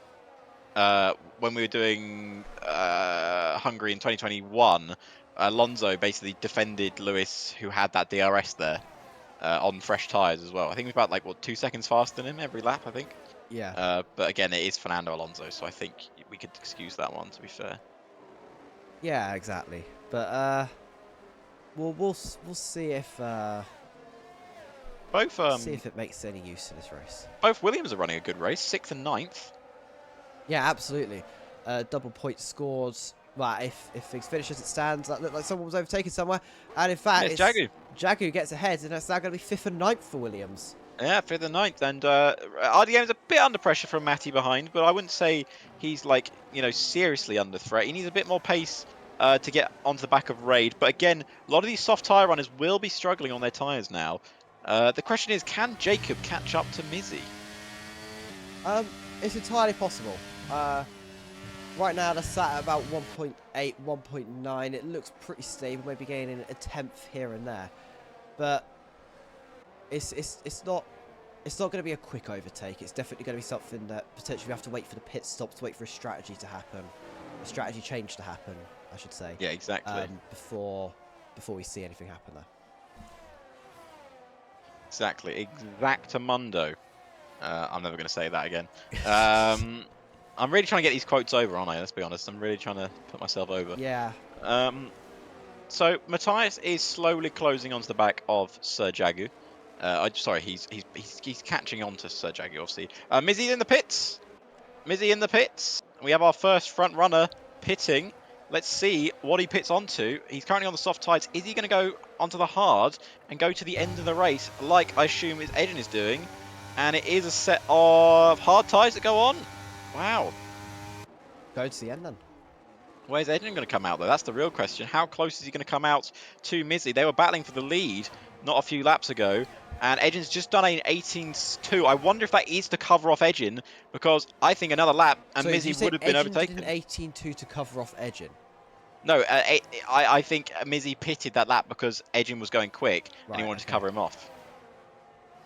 we were doing Hungary in 2021, Alonso basically defended Lewis, who had that DRS there, on fresh tyres as well. I think it was about, like, what, 2 seconds faster than him every lap, I think. Yeah. But again, it is Fernando Alonso, so I think we could excuse that one, to be fair. Yeah, exactly. But we'll see if see if it makes any use in this race. Both Williams are running a good race, 6th and 9th. Yeah, absolutely. Double points scored. Well, if things finish as it stands, that looked like someone was overtaken somewhere. And in fact, it's Jagu. Jagu gets ahead, and it's now going to be 5th and 9th for Williams. Yeah, 5th and 9th. And RDM is a bit under pressure from Matty behind, but I wouldn't say he's, like, seriously under threat. He needs a bit more pace to get onto the back of Raid. But again, a lot of these soft tyre runners will be struggling on their tyres now. The question is, can Jacob catch up to Mizzy? It's entirely possible. Right now they're sat at about 1.8, 1.9. It looks pretty stable, maybe gaining a tenth here and there, but it's not going to be a quick overtake. It's definitely going to be something that potentially we have to wait for the pit stops, to wait for a strategy to happen, a strategy change to happen, I should say. Yeah, exactly. Before we see anything happen there. Exactly. Exactamundo. I'm never going to say that again. I'm really trying to get these quotes over, aren't I? Let's be honest. I'm really trying to put myself over. Yeah. So Matthias is slowly closing onto the back of Sir Jagu. Sorry, he's catching on to Sir Jagu, obviously. Mizzy in the pits. Mizzy in the pits. We have our first front runner pitting. Let's see what he pits onto. He's currently on the soft tyres. Is he going to go onto the hard and go to the end of the race, like I assume Eden is doing? And it is a set of hard tyres that go on. Wow. Go to the end then. Where's Eden going to come out, though? That's the real question. How close is he going to come out to Mizzy? They were battling for the lead not a few laps ago, and Edgin's just done an 18.2. I wonder if that is to cover off Edgin, because I think another lap and Mizzy would have been overtaken. Did an 18.2 to cover off Edgin? No, I think Mizzy pitted that lap because Edgin was going quick, and he wanted to cover him off.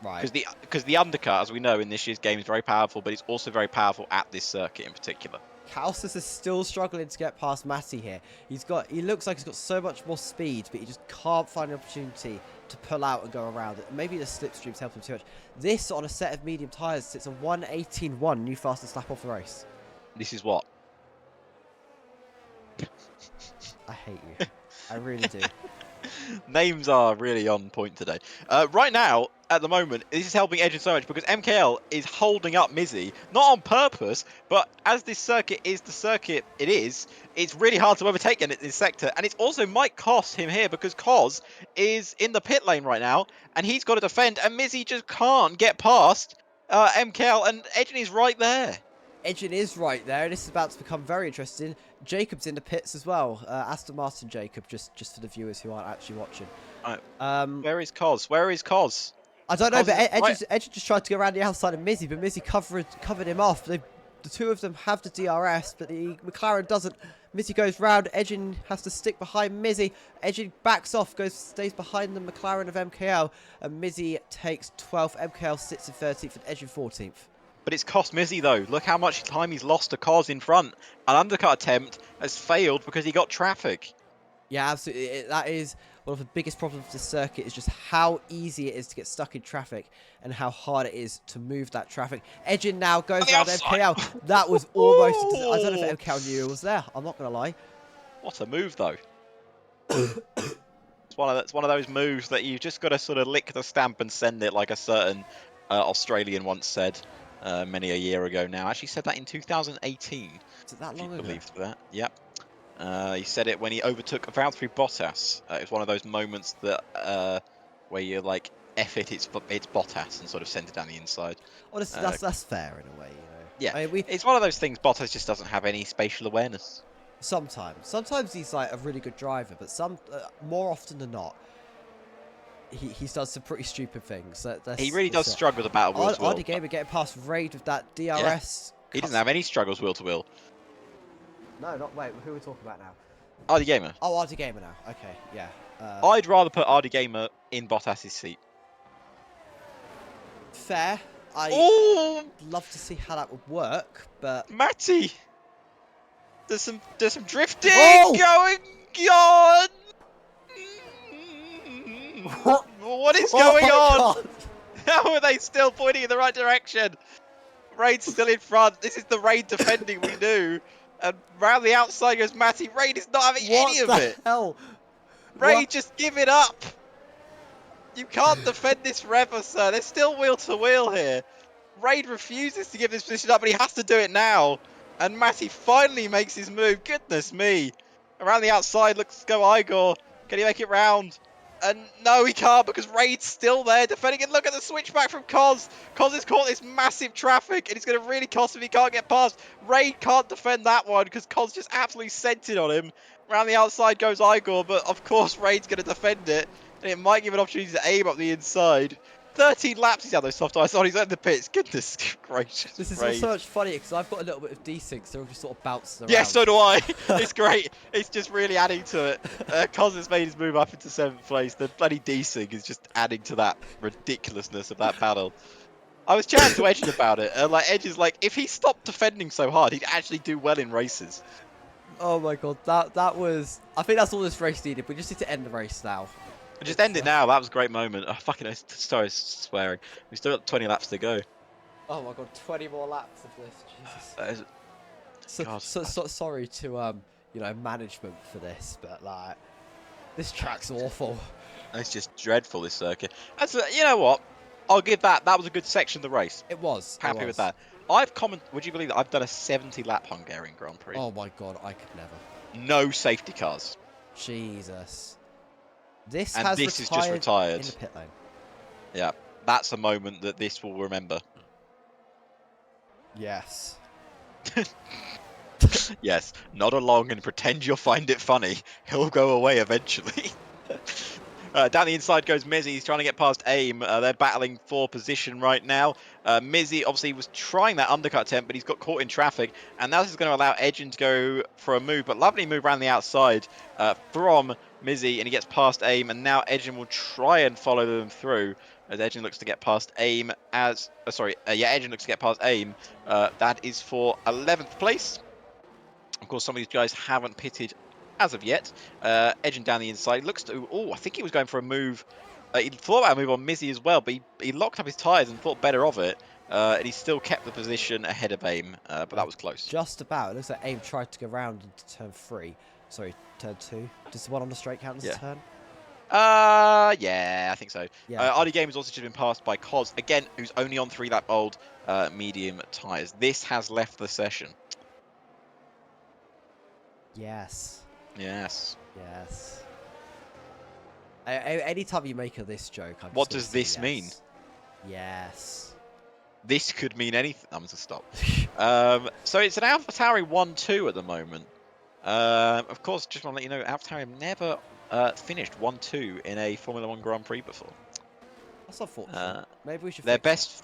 Right. Because the undercut, as we know in this year's game, is very powerful, but it's also very powerful at this circuit in particular. Calcis is still struggling to get past Matty here. He looks like he's got so much more speed, but he just can't find an opportunity to pull out and go around it. Maybe the slipstream's helped him too much. This, on a set of medium tyres, sits a 1:18.1, new fastest lap off the race. This is what? I hate you. I really do. Names are really on point today. Right now, at the moment, this is helping Edgin so much because MKL is holding up Mizzy, not on purpose, but as this circuit is the circuit it is, it's really hard to overtake in this sector, and it also might cost him here because Koz is in the pit lane right now, and he's got to defend, and Mizzy just can't get past MKL, and Edgin is right there. Edgin is right there, and this is about to become very interesting. Jacob's in the pits as well. Aston Martin Jacob, just for the viewers who aren't actually watching. Where is Koz? Where is Koz? I don't know, but Edgin just tried to go around the outside of Mizzy, but Mizzy covered him off. The two of them have the DRS, but the McLaren doesn't. Mizzy goes round. Edgin has to stick behind Mizzy. Edgin backs off, stays behind the McLaren of MKL, and Mizzy takes 12th. MKL sits in 13th, and Edgin 14th. But it's cost Mizzy, though. Look how much time he's lost to Koz in front. An undercut attempt has failed because he got traffic. Yeah, absolutely. That is one of the biggest problems of this circuit, is just how easy it is to get stuck in traffic and how hard it is to move that traffic. Edgin now goes around MKL. That was almost... I don't know if MKL knew it was there. I'm not going to lie. What a move, though. It's one of those moves that you've just got to sort of lick the stamp and send it, like a certain Australian once said. Many a year ago now. Actually said that in 2018. Is it that long ago? Believe that. Yep. He said it when he overtook Valtteri Bottas. It's one of those moments that where you're like, F it, it's Bottas, and sort of send it down the inside. Honestly, that's fair in a way, you know. Yeah, I mean, it's one of those things. Bottas just doesn't have any spatial awareness. Sometimes he's like a really good driver, but more often than not, he's done some pretty stupid things. He really does struggle to battle wheel to wheel. RD Gamer getting past Raid with that DRS. Yeah. He doesn't have any struggles wheel to wheel. No, not wait. Who are we talking about now? RD Gamer. Oh, RD Gamer now. Okay, yeah. I'd rather put RD Gamer in Bottas's seat. Fair. I'd love to see how that would work, but Matty, there's some drifting going on. What is going on? God. How are they still pointing in the right direction? Raid's still in front. This is the Raid defending we knew. And round the outside goes Matty. Raid is not having any of it. What the hell? Raid, just give it up. You can't defend this forever, sir. There's still wheel to wheel here. Raid refuses to give this position up, but he has to do it now. And Matty finally makes his move. Goodness me. Around the outside, let's go Igor. Can he make it round? And no, he can't because Raid's still there defending it. Look at the switchback from Cos. Cos has caught this massive traffic and it's going to really cost him. He can't get past. Raid can't defend that one because Cos just absolutely sent it on him. Around the outside goes Igor, but of course Raid's going to defend it. And it might give an opportunity to aim up the inside. 13 laps he's had those soft ice on. He's at the pits. Goodness gracious. This is Raid. so much funny because I've got a little bit of desync, so I'm just sort of bouncing around. Yeah, so do I. It's great. It's just really adding to it. Cos has made his move up into 7th place. The bloody desync is just adding to that ridiculousness of that battle. I was chatting to Edge about it, and like Edge is like, if he stopped defending so hard, he'd actually do well in races. Oh my god, that was. I think that's all this race needed. We just need to end the race now. Just end it now. That was a great moment. Oh, fucking sorry, swearing. We still got 20 laps to go. Oh my god, 20 more laps of this. Jesus. Sorry to management for this, but like, this track's awful. It's just dreadful, this circuit. You know what? I'll give that. That was a good section of the race. It was. Happy with that. Would you believe that I've done a 70-lap Hungarian Grand Prix? Oh my god, I could never. No safety cars. Jesus. This is just retired. In the pit lane. Yeah, that's a moment that this will remember. Yes. Yes, nod along and pretend you'll find it funny. He'll go away eventually. Down the inside goes Mizzy. He's trying to get past AIM. They're battling for position right now. Mizzy obviously was trying that undercut attempt, but he's got caught in traffic. And now this is going to allow Edgen to go for a move. But lovely move around the outside from Mizzy, and he gets past AIM. And now Edgen will try and follow them through as Edgen looks to get past AIM. Edgen looks to get past AIM. That is for 11th place. Of course, some of these guys haven't pitted as of yet. Edging down the inside, looks to... Oh, I think he was going for a move. He thought about a move on Mizzy as well, but he locked up his tyres and thought better of it. And he still kept the position ahead of AIM, but that was close. Just about. It looks like AIM tried to go round into turn 3. Sorry, turn 2. Does the one on the straight count as a turn? Yeah, I think so. Yeah. RD Game has also just been passed by Cos, again, who's only on 3-lap old medium tyres. This has left the session. Yes. Yes. Yes. Anytime you make this joke, what does this mean? Yes. This could mean anything. I'm going to stop. So it's an AlphaTauri 1-2 at the moment. Of course, just want to let you know, AlphaTauri have never finished 1-2 in a Formula 1 Grand Prix before. That's unfortunate. Maybe we should. Their best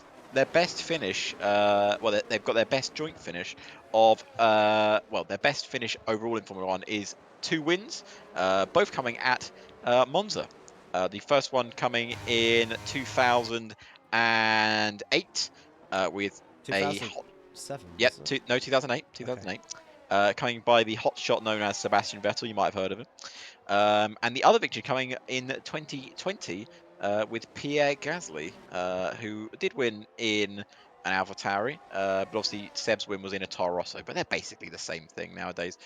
finish. They've got their best joint finish of. Their best finish overall in Formula 1 is 2 wins, both coming at Monza. The first one coming in 2008 with 2007. Yep, 2008. 2008. Okay. Coming by the hot shot known as Sebastian Vettel. You might have heard of him. And the other victory coming in 2020 with Pierre Gasly, who did win in an AlphaTauri, but obviously Seb's win was in a Toro Rosso, but they're basically the same thing nowadays.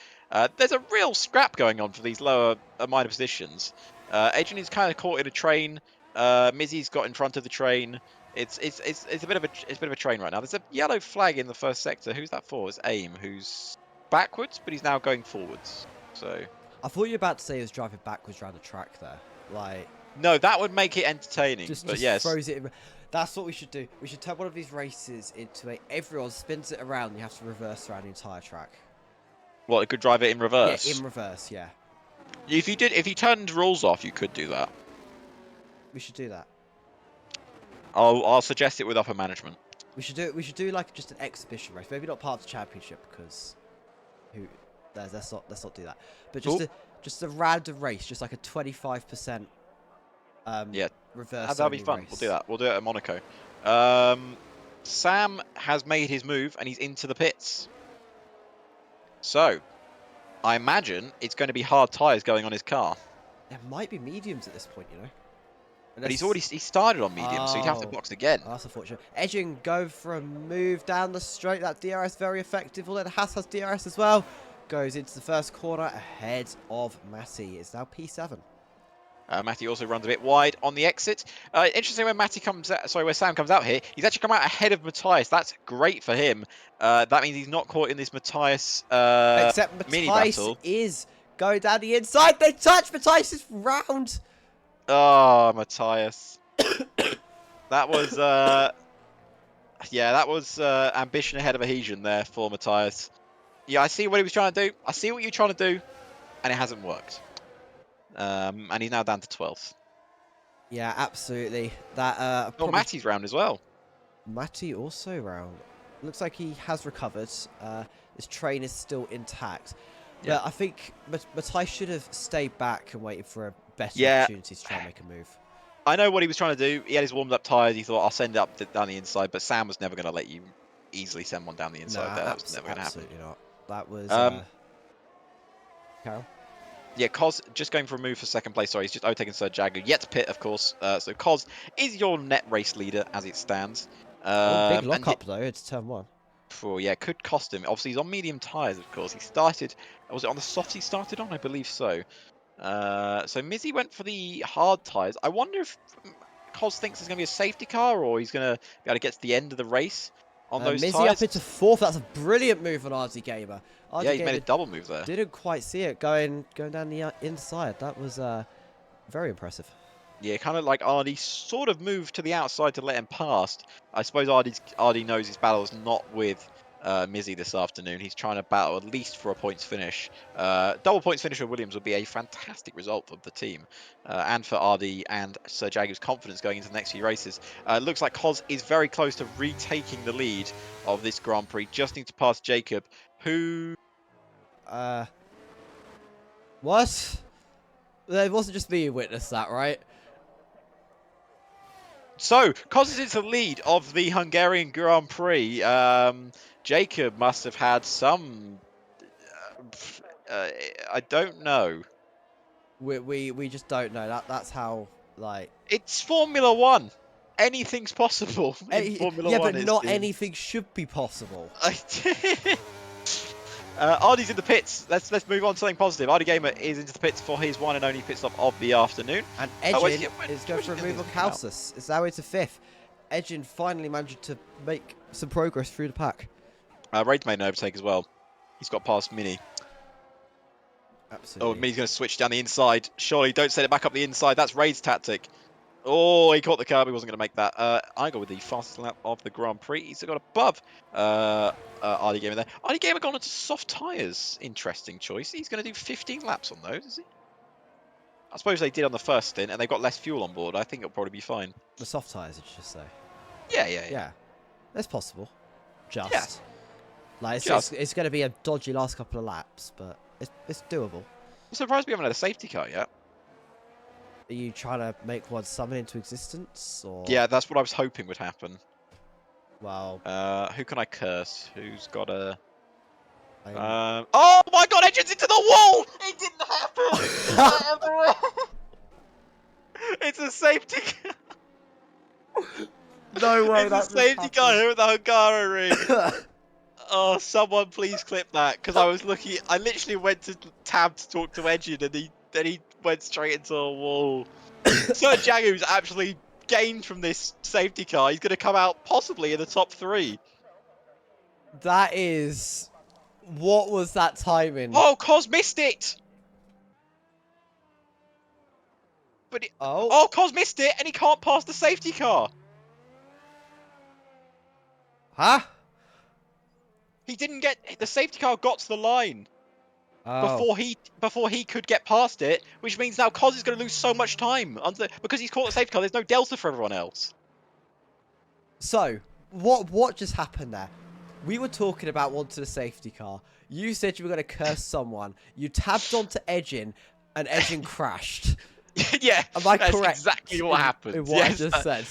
There's a real scrap going on for these lower minor positions. Adrian is kind of caught in a train. Mizzy's got in front of the train. It's a bit of a train right now. There's a yellow flag in the first sector. Who's that for? It's AIM, who's backwards, but he's now going forwards. So I thought you were about to say he was driving backwards around the track there, like. No, that would make it entertaining. Just yes, throws it in. That's what we should do. We should turn one of these races into everyone spins it around. And you have to reverse around the entire track. What? It could drive it in reverse. Yeah, in reverse. Yeah. If you turned rules off, you could do that. We should do that. I'll suggest it with upper management. We should do it. We should do like just an exhibition race. Maybe not part of the championship because let's not do that. But just a random race, just like a 25%. Reverse. That'll be fun. Race. We'll do that. We'll do it at Monaco. Sam has made his move and he's into the pits. So, I imagine it's going to be hard tyres going on his car. There might be mediums at this point, you know. But he started on medium, so he'd have to box again. Oh, that's unfortunate. Edging go for a move down the straight. That DRS very effective. Although the Haas has DRS as well. Goes into the first corner ahead of Matty. It's now P7. Matty also runs a bit wide on the exit. Interesting when where Sam comes out here, he's actually come out ahead of Matthias. That's great for him. That means he's not caught in this Matthias Except mini Matthias battle. is going down the inside. They touch. Matthias is round. Oh, Matthias. That was yeah, that was ambition ahead of adhesion there for Matthias. Yeah, I see what he was trying to do. I see what you're trying to do, and it hasn't worked. And he's now down to 12th. Yeah, absolutely. That Oh, probably Matty's round as well. Matty also round. Looks like he has recovered. His train is still intact. Yeah. But I think Matai should have stayed back and waited for a better Yeah, opportunity to try and make a move. I know what he was trying to do. He had his warmed up tyres. He thought, I'll send it up down the inside. But Sam was never going to let you easily send one down the inside Nah, there. That was never going to happen. absolutely not. That was Um, Carol. yeah, Cos just going for a move for second place. Sorry, he's just overtaken Sir Jagu. Yet to pit, of course. So Cos is your net race leader as it stands. Oh, big And lockup though. It's turn one. yeah, could cost him. Obviously, he's on medium tyres, of course. He started, was it on the softs he started on? I believe so. So Mizzy went for the hard tyres. I wonder if Cos thinks there's going to be a safety car or he's going to be able to get to the end of the race on those Mizzy up tyres. into fourth. That's a brilliant move on RD Gamer. RD Yeah, he's Gamer made a double move there. didn't quite see it going down the inside. That was very impressive. Yeah, kind of like Ardy sort of moved to the outside to let him past. I suppose Ardy knows his battle is not with Mizzy this afternoon. He's trying to battle at least for a points finish. Double points finish with Williams would be a fantastic result for the team and for Ardy and Sir Jagu's confidence going into the next few races. Looks like Cos is very close to retaking the lead of this Grand Prix. Just need to pass Jacob, who... What? It wasn't just me who witnessed that, right? So, Cos is into the lead of the Hungarian Grand Prix. Jacob must have had some... I don't know. We just don't know. That's how, like... It's Formula One. Anything's possible in Formula Yeah, One, but it not seems. anything should be possible. Ardy's in the pits. Let's move on to something positive. Ardy Gamer is into the pits for his one and only pit stop of the afternoon. And Oh, Edgin is going for a move on Calcis. It's now into fifth. Edgin finally managed to make some progress through the pack. Raid's made an overtake as well. He's got past Mini. Absolutely. Oh, Mini's going to switch down the inside. Surely, don't set it back up the inside. That's Raid's tactic. Oh, he caught the curb. He wasn't going to make that. I go with the fastest lap of the Grand Prix. He's got above RD Gamer there. RD Gamer gone into soft tyres. Interesting choice. He's going to do 15 laps on those, is he? I suppose they did on the first stint, and they've got less fuel on board. I think it'll probably be fine. The soft tyres, did you just say? Yeah. That's possible. Just. Yeah. Like, Just. it's going to be a dodgy last couple of laps, but it's doable. I'm surprised we haven't had a safety car yet. Are you trying to make one summon into existence, or? Yeah, that's what I was hoping would happen. Well. Who can I curse? Who's got a... I'm... oh my god, Edgins into the wall! It didn't happen! It's a safety car. No way. It's a safety car here at the Hungary ring. Oh, someone please clip that, because I was looking. I literally went to tab to talk to Edgin, and he went straight into a wall. Sir Jagu's actually gained from this safety car. He's going to come out possibly in the top 3. That is... What was that timing? Oh, Cos missed it! But oh, Cos missed it, and he can't pass the safety car. Huh? He didn't get... The safety car got to the line Oh. before he could get past it, which means now Cos is going to lose so much time. Because he's caught the safety car, there's no delta for everyone else. So, what just happened there? We were talking about wanting a safety car. You said you were going to curse someone. You tabbed onto Edgin, and Edgin crashed. Yeah, Am I that's correct exactly what happened. in what Yes, I just said?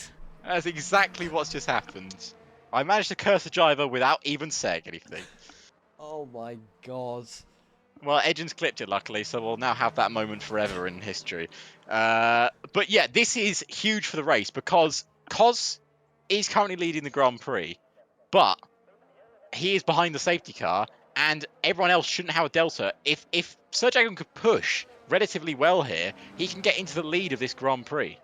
That's exactly what's just happened. I managed to curse the driver without even saying anything. Oh my god. Well, Edgin's clipped it, luckily, so we'll now have that moment forever in history. But yeah, this is huge for the race because Cos is currently leading the Grand Prix, but he is behind the safety car, and everyone else shouldn't have a delta. If Sir Jagan could push relatively well here, he can get into the lead of this Grand Prix.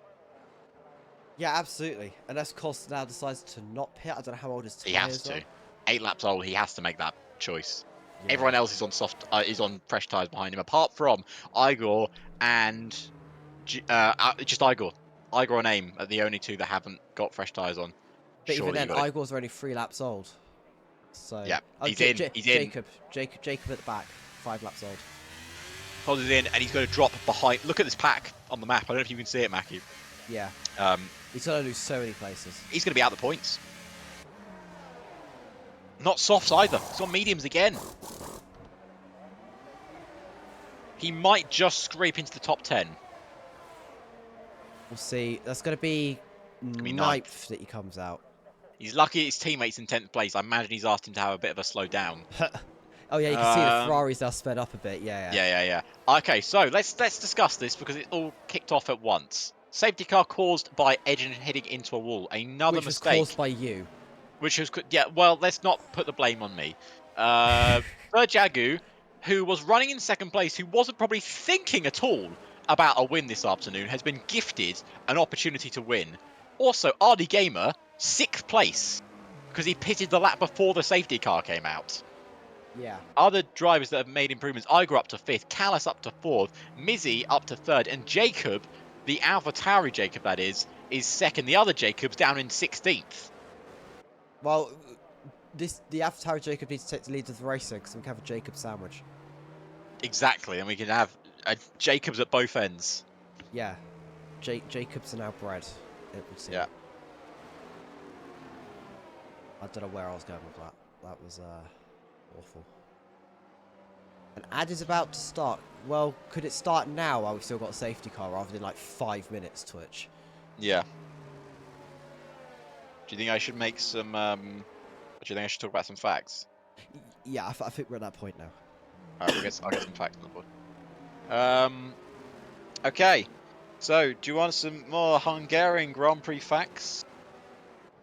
Yeah, absolutely. Unless Costa now decides to not pit. I don't know how old his tyres He has to. are. 8 laps old, he has to make that choice. Yeah. Everyone else is on fresh tyres behind him, apart from Igor and Just Igor. Igor and Aim are the only two that haven't got fresh tyres on. But even Surely you then, got it. Igor's are only 3 laps old. So Yeah, oh, he's in. He's in. Jacob at the back, 5 laps old. Todd is in, and he's going to drop behind. Look at this pack on the map. I don't know if you can see it, Mackie. Yeah. Um, He's gonna lose so many places. he's going to be out the points. Not softs either. He's on mediums again. He might just scrape into the top 10. We'll see. That's gonna be be ninth that he comes out. He's lucky his teammate's in 10th place. I imagine he's asked him to have a bit of a slow down. Oh yeah, you can see the Ferrari's now sped up a bit. Yeah. Okay, so let's discuss this because it all kicked off at once. Safety car caused by Edgen hitting into a wall. Another Which mistake. was caused by you. Which was, yeah, well, let's not put the blame on me. Jagu, who was running in second place, who wasn't probably thinking at all about a win this afternoon, has been gifted an opportunity to win. Also, RD Gamer, 6th place, because he pitted the lap before the safety car came out. Yeah. Other drivers that have made improvements, Igor up to 5th, Callis up to 4th, Mizzy up to 3rd, and Jacob, the AlphaTauri Jacob that is 2nd. The other Jacob's down in 16th. Well, the AlphaTauri Jacob needs to take the lead of the race because we can have a Jacob sandwich. Exactly, and we can have Jacobs at both ends. Yeah. Jacobs are now bred, it would seem. Yeah. I don't know where I was going with that. That was awful. And ad is about to start. Well, could it start now while we've still got a safety car rather than like 5 minutes, Twitch? Yeah. Do you think I should make some, do you think I should talk about some facts? Yeah, I think we're at that point now. Alright, I'll get some facts on the board. Okay. So, do you want some more Hungarian Grand Prix facts?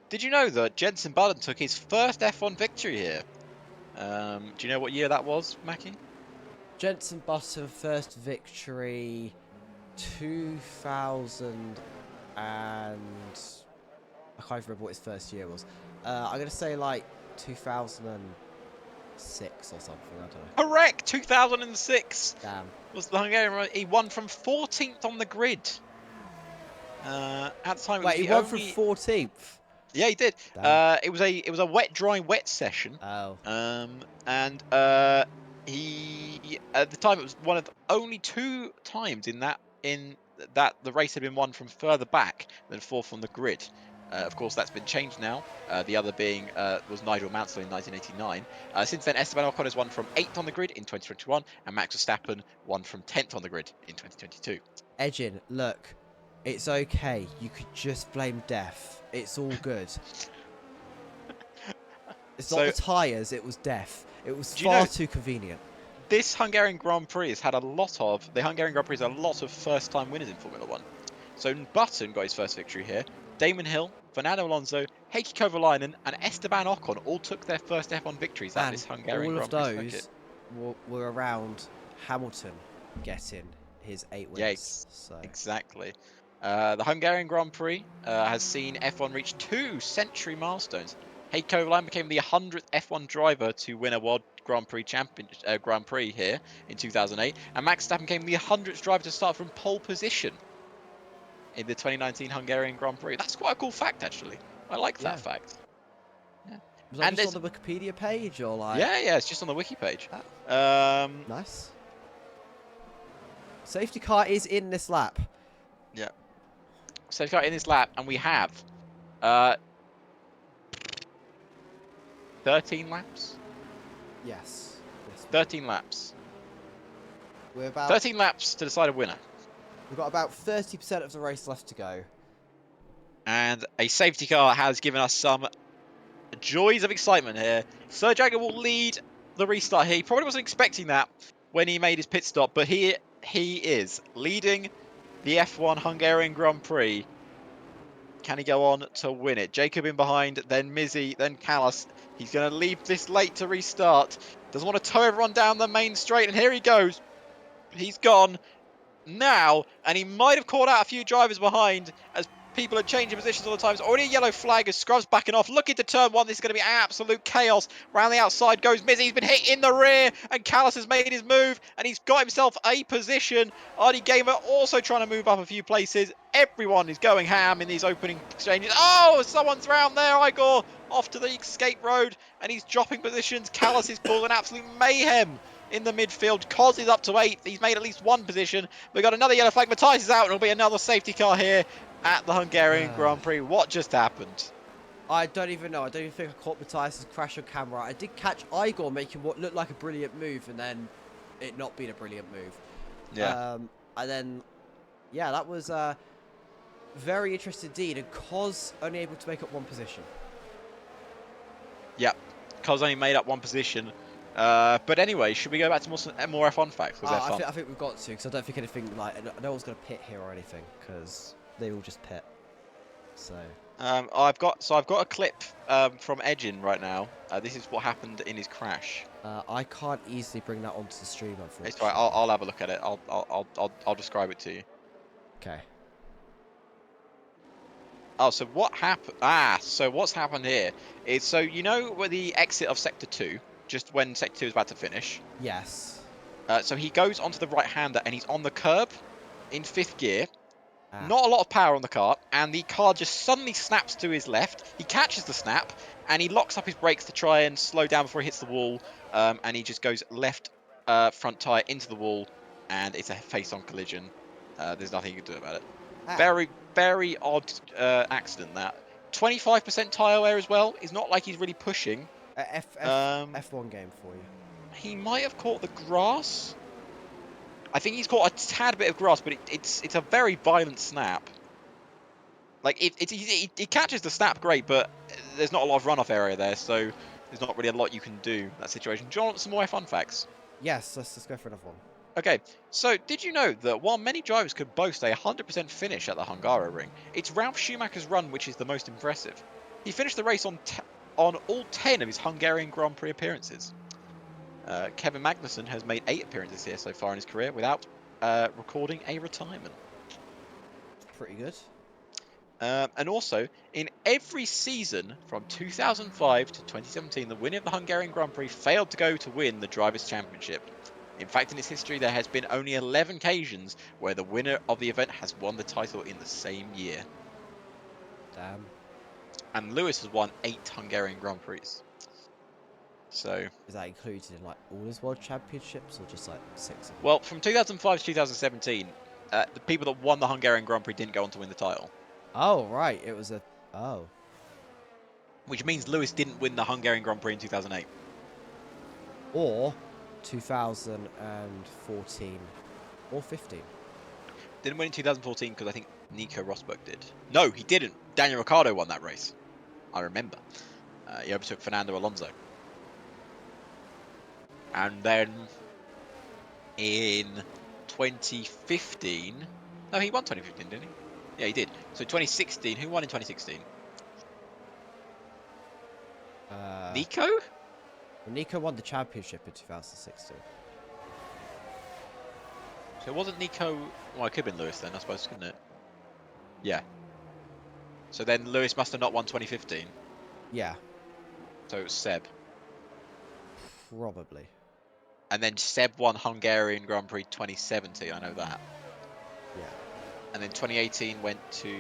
Did you know that Jenson Button took his first F1 victory here? Do you know what year that was, Mackie? Jenson Button first victory 2000 and I can't remember what his first year was. I'm gonna say like 2006 or something. I don't know. Correct. 2006 Damn. was the Hungarian. He won from 14th on the grid. At the time, it was Wait, he won from 14th. Yeah, he did. It was a wet, dry, wet session. Oh. And he at the time it was one of the only 2 times in that the race had been won from further back than 4th on the grid. Of course, that's been changed now. The other being was Nigel Mansell in 1989. Since then, Esteban Ocon has won from 8th on the grid in 2021, and Max Verstappen won from 10th on the grid in 2022. Edgin, look, it's okay. You could just blame Def. It's all good. It's not the tyres, it was Def. It was far too convenient. This Hungarian Grand Prix has had the Hungarian Grand Prix has a lot of first-time winners in Formula 1. So Button got his first victory here. Damon Hill, Fernando Alonso, Heikki Kovalainen, and Esteban Ocon all took their first F1 victories at this Hungarian Grand Prix. All of those were around Hamilton getting his 8 wins. Yeah, so. Exactly. The Hungarian Grand Prix has seen F1 reach 2 century milestones. Heikki Kovalainen became the 100th F1 driver to win a World Grand Prix Grand Prix here in 2008, and Max Verstappen became the 100th driver to start from pole position in the 2019 Hungarian Grand Prix. That's quite a cool fact, actually. I like that fact. Yeah. Was that just on the Wikipedia page or like? Yeah, it's just on the wiki page. Nice. Safety car is in this lap. Yeah. Safety car in this lap, and we have 13 laps. Yes. 13 laps. We're about 13 laps to decide a winner. We've got about 30% of the race left to go. And a safety car has given us some joys of excitement here. Sir Jagger will lead the restart here. He probably wasn't expecting that when he made his pit stop, but he is leading the F1 Hungarian Grand Prix. Can he go on to win it? Jacob in behind, then Mizzy, then Callis. He's going to leave this late to restart. Doesn't want to tow everyone down the main straight, and here he goes. He's gone now, and he might have caught out a few drivers behind as People are changing positions all the time. It's already a yellow flag as Scrub's backing off. Looking to turn one. This is going to be absolute chaos. Round the outside goes Mizzy. He's been hit in the rear. And Callis has made his move. And he's got himself a position. Artie Gamer also trying to move up a few places. Everyone is going ham in these opening exchanges. Oh, someone's round there. Igor off to the escape road. And he's dropping positions. Callis is causing absolute mayhem in the midfield. Cos is up to 8th. He's made at least one position. We've got another yellow flag. Matthias is out. And it'll be another safety car here at the Hungarian Grand Prix. What just happened? I don't even know. I don't even think I caught Matthias' crash on camera. I did catch Igor making what looked like a brilliant move, and then it not being a brilliant move. Yeah. And then, yeah, that was very interesting indeed. And Cos only able to make up one position. Yeah. Cos only made up one position. But anyway, should we go back to more F1 facts? Because they're fun. I think we've got to, because I don't think anything like no one's going to pit here or anything, because they all just pit. So. I've got a clip from Edgin right now. This is what happened in his crash. I can't easily bring that onto the stream, unfortunately. It's right. I'll have a look at it. I'll describe it to you. Okay. Oh, so what happened? So what's happened here is, so you know where the exit of Sector 2, just when Sector 2 is about to finish. Yes. So he goes onto the right-hander and he's on the curb in 5th gear. Ah. Not a lot of power on the car, and the car just suddenly snaps to his left. He catches the snap, and he locks up his brakes to try and slow down before he hits the wall, and he just goes left front tyre into the wall, and it's a face-on collision. There's nothing you can do about it. Ah. Very, very odd accident, that. 25% tyre wear as well. It's not like he's really pushing. F1 game for you. He might have caught the grass. I think he's caught a tad bit of grass, but it's a very violent snap. Like, it catches the snap great, but there's not a lot of runoff area there, so there's not really a lot you can do in that situation. Do you want some more fun facts? Yes, let's go for another one. Okay, so did you know that while many drivers could boast a 100% finish at the Hungaroring, it's Ralf Schumacher's run which is the most impressive. He finished the race on all 10 of his Hungarian Grand Prix appearances. Kevin Magnussen has made 8 appearances here so far in his career without recording a retirement. Pretty good. And also, in every season from 2005 to 2017, the winner of the Hungarian Grand Prix failed to go to win the Drivers' Championship. In fact, in its history, there has been only 11 occasions where the winner of the event has won the title in the same year. Damn. And Lewis has won 8 Hungarian Grand Prix. So, is that included in like all his world championships or just like 6 of them? Well, from 2005 to 2017, the people that won the Hungarian Grand Prix didn't go on to win the title. Oh, right. It was a... Oh. Which means Lewis didn't win the Hungarian Grand Prix in 2008. Or 2014 or 15. Didn't win in 2014 because I think Nico Rosberg did. No, he didn't. Daniel Ricciardo won that race. I remember. He overtook Fernando Alonso. And then in 2015... No, he won 2015, didn't he? Yeah, he did. So 2016, who won in 2016? Nico? Well, Nico won the championship in 2016. So it wasn't Nico... Well, it could have been Lewis then, I suppose, couldn't it? Yeah. So then Lewis must have not won 2015. Yeah. So it was Seb. Probably. And then Seb won Hungarian Grand Prix 2017, I know that. Yeah. And then 2018 went to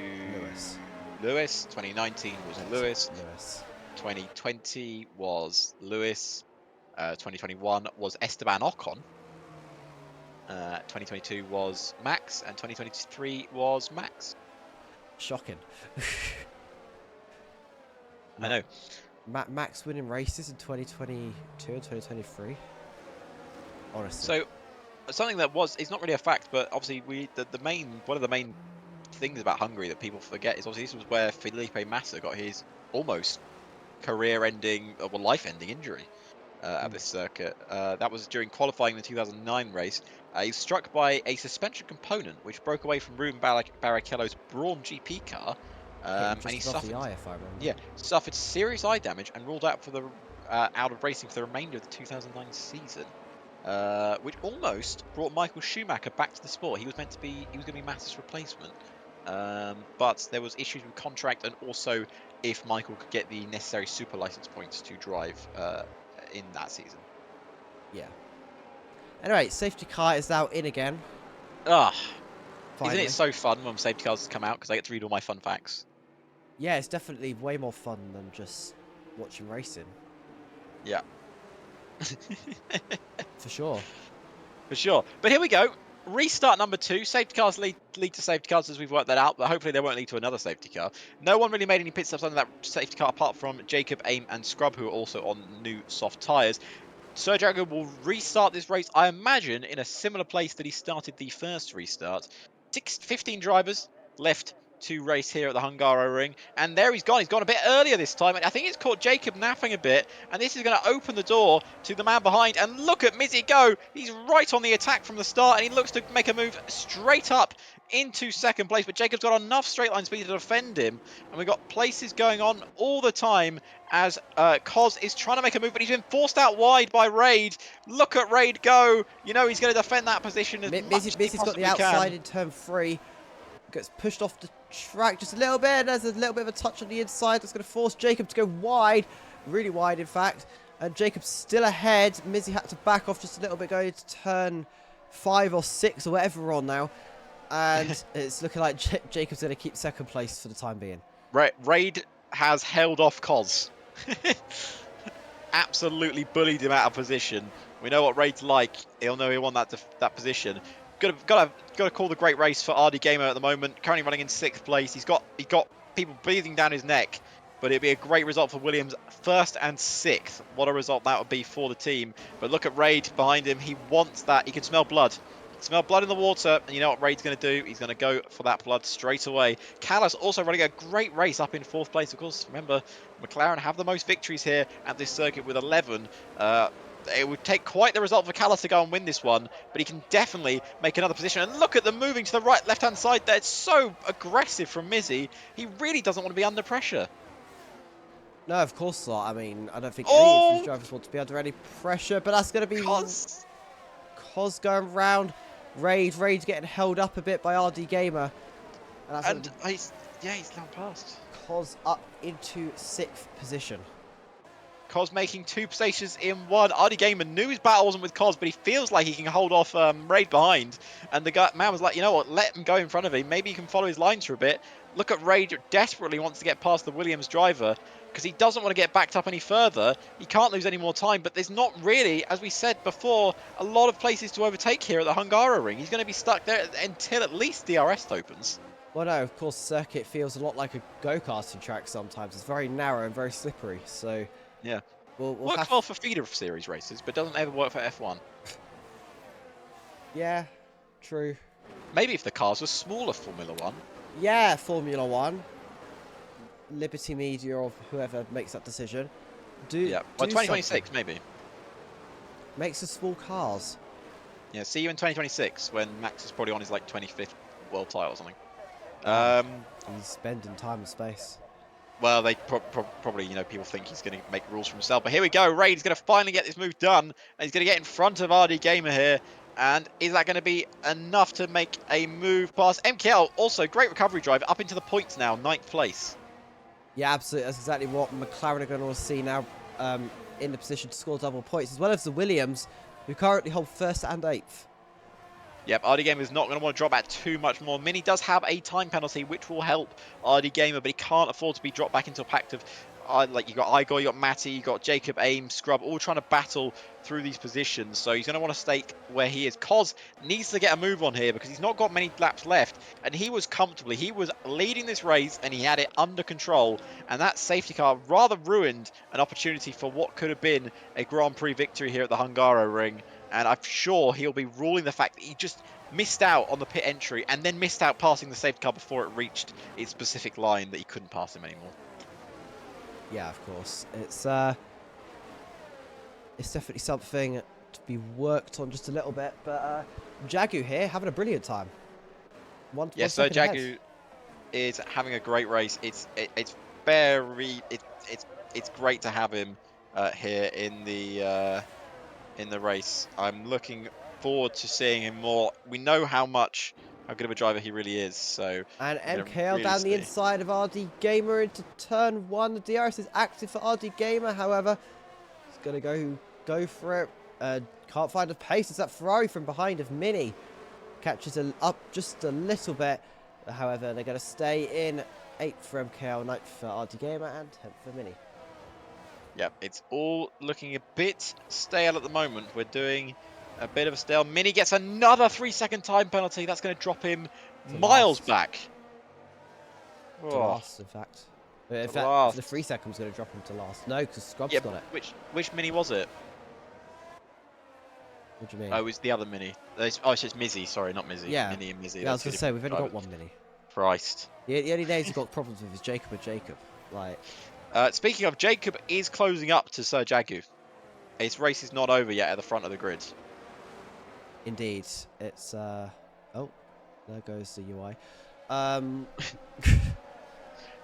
Lewis. 2019 was Lewis. 2020 was Lewis. 2021 was Esteban Ocon. 2022 was Max, and 2023 was Max. Shocking. I know. Max winning races in 2022 and 2023. Honestly. So something that it's not really a fact, but obviously one of the main things about Hungary that people forget is obviously this was where Felipe Massa got his almost career-ending, or life-ending injury at this circuit. That was during qualifying the 2009 race. He was struck by a suspension component which broke away from Ruben Barrichello's Brawn GP car, and he suffered the eye, if I remember. Yeah, suffered serious eye damage and ruled out out of racing for the remainder of the 2009 season. Which almost brought Michael Schumacher back to the sport. He was going to be Massa's replacement. But there was issues with contract and also if Michael could get the necessary super license points to drive in that season. Yeah. Anyway, safety car is now in again. Ah, isn't Finally. it so fun when safety cars come out because I get to read all my fun facts? Yeah, it's definitely way more fun than just watching racing. Yeah. For sure. For sure. But here we go. Restart number 2. Safety cars lead to safety cars as we've worked that out, but hopefully they won't lead to another safety car. No one really made any pit stops under that safety car apart from Jacob, Aim, and Scrub, who are also on new soft tyres. Sir Jago will restart this race, I imagine, in a similar place that he started the first restart. 15 drivers left to race here at the Hungaro Ring. And there he's gone. He's gone a bit earlier this time. And I think it's caught Jacob napping a bit. And this is going to open the door to the man behind. And look at Mizzy go. He's right on the attack from the start. And he looks to make a move straight up into second place. But Jacob's got enough straight line speed to defend him. And we've got places going on all the time as Koz is trying to make a move, but he's been forced out wide by Raid. Look at Raid go. You know he's going to defend that position as much as he Missy's got the possibly outside can. in turn 3. Gets pushed off the track just a little bit. There's a little bit of a touch on the inside that's going to force Jacob to go wide. Really wide, in fact. And Jacob's still ahead. Mizzy had to back off just a little bit going into turn 5 or 6 or whatever we're on now. And it's looking like Jacob's going to keep second place for the time being. Raid has held off Koz. Absolutely bullied him out of position. We know what Raid's like. He'll know he won that position. Got to call the great race for RD Gamer at the moment. Currently running in 6th place. He's got people breathing down his neck. But it'd be a great result for Williams, 1st and 6th. What a result that would be for the team. But look at Raid behind him. He wants that. He can smell blood. Smell blood in the water, and you know what Raid's going to do? He's going to go for that blood straight away. Callas also running a great race up in 4th place. Of course, remember, McLaren have the most victories here at this circuit with 11. It would take quite the result for Callas to go and win this one, but he can definitely make another position. And look at them moving to the right, left-hand side there. It's so aggressive from Mizzy. He really doesn't want to be under pressure. No, of course not. I mean, I don't think any of these drivers want to be under any pressure, but that's going to be Koz going round. Raid's getting held up a bit by RD Gamer. And he's gone past. Koz up into 6th position. Koz making 2 places in 1. RD Gamer knew his battle wasn't with Koz, but he feels like he can hold off Raid behind. And the man was like, you know what, let him go in front of him. Maybe he can follow his lines for a bit. Look at Raid desperately wants to get past the Williams driver because he doesn't want to get backed up any further. He can't lose any more time, but there's not really, as we said before, a lot of places to overtake here at the Hungaro Ring. He's going to be stuck there until at least DRS opens. Well, no, of course, the circuit feels a lot like a go-karting track sometimes. It's very narrow and very slippery, so... Yeah. We'll works well for feeder series races, but doesn't ever work for F1. Yeah, true. Maybe if the cars were smaller, Formula 1. Yeah, Formula 1. Liberty Media or whoever makes that decision. Well, 2026 maybe. Makes the small cars. Yeah, see you in 2026 when Max is probably on his like 25th world title or something. He's spending time and space. Well, they probably, you know, people think he's going to make rules for himself. But here we go. Raid is going to finally get this move done. And he's going to get in front of RD Gamer here. And is that going to be enough to make a move past MKL? Also, great recovery drive up into the points now, 9th place. Yeah, absolutely. That's exactly what McLaren are going to want to see now in the position to score double points, as well as the Williams, who currently hold 1st and 8th. Yep, RD Gamer is not going to want to drop back too much more. Mini does have a time penalty, which will help RD Gamer, but he can't afford to be dropped back into a pact of... like, you got Igor, you got Matty, you got Jacob, Aim, Scrub, all trying to battle through these positions. So he's going to want to stay where he is. Koz needs to get a move on here because he's not got many laps left. And he was comfortably, he was leading this race and he had it under control. And that safety car rather ruined an opportunity for what could have been a Grand Prix victory here at the Hungaro Ring. And I'm sure he'll be ruling the fact that he just missed out on the pit entry and then missed out passing the safety car before it reached its specific line that he couldn't pass him anymore. Yeah, of course. It's definitely something to be worked on just a little bit. But Jagu here having a brilliant time. Yes, so Jagu is having a great race. It's great to have him here in the race. I'm looking forward to seeing him more. We know how much how good of a driver he really is. So And we're going to MKL really down the see. inside of RD Gamer into turn 1. The DRS is active for RD Gamer, however. He's going to go for it. Can't find a pace. It's that Ferrari from behind of Mini. Catches up just a little bit. However, they're going to stay in 8th for MKL, 9th for RD Gamer, and 10th for Mini. Yep, it's all looking a bit stale at the moment. We're doing a bit of a stale. Mini gets another 3-second time penalty. That's going to drop him To miles last. back. To Oh, last, in fact. In to fact, for the last. 3 seconds, going to drop him to last. No, because Scrub's Yeah, got it. which Mini was it? What do you mean? Oh, it was the other Mini. Oh, it's just Mizzy. Sorry, not Mizzy. Yeah. Mini and Mizzy. Yeah, I They're was two going to say, different we've only drivers. got one Mini. Christ. The only names he's got problems with is Jacob and Jacob. Like, Speaking of, Jacob is closing up to Sir Jagu. His race is not over yet at the front of the grid. indeed. It's, oh, there goes the UI. Um,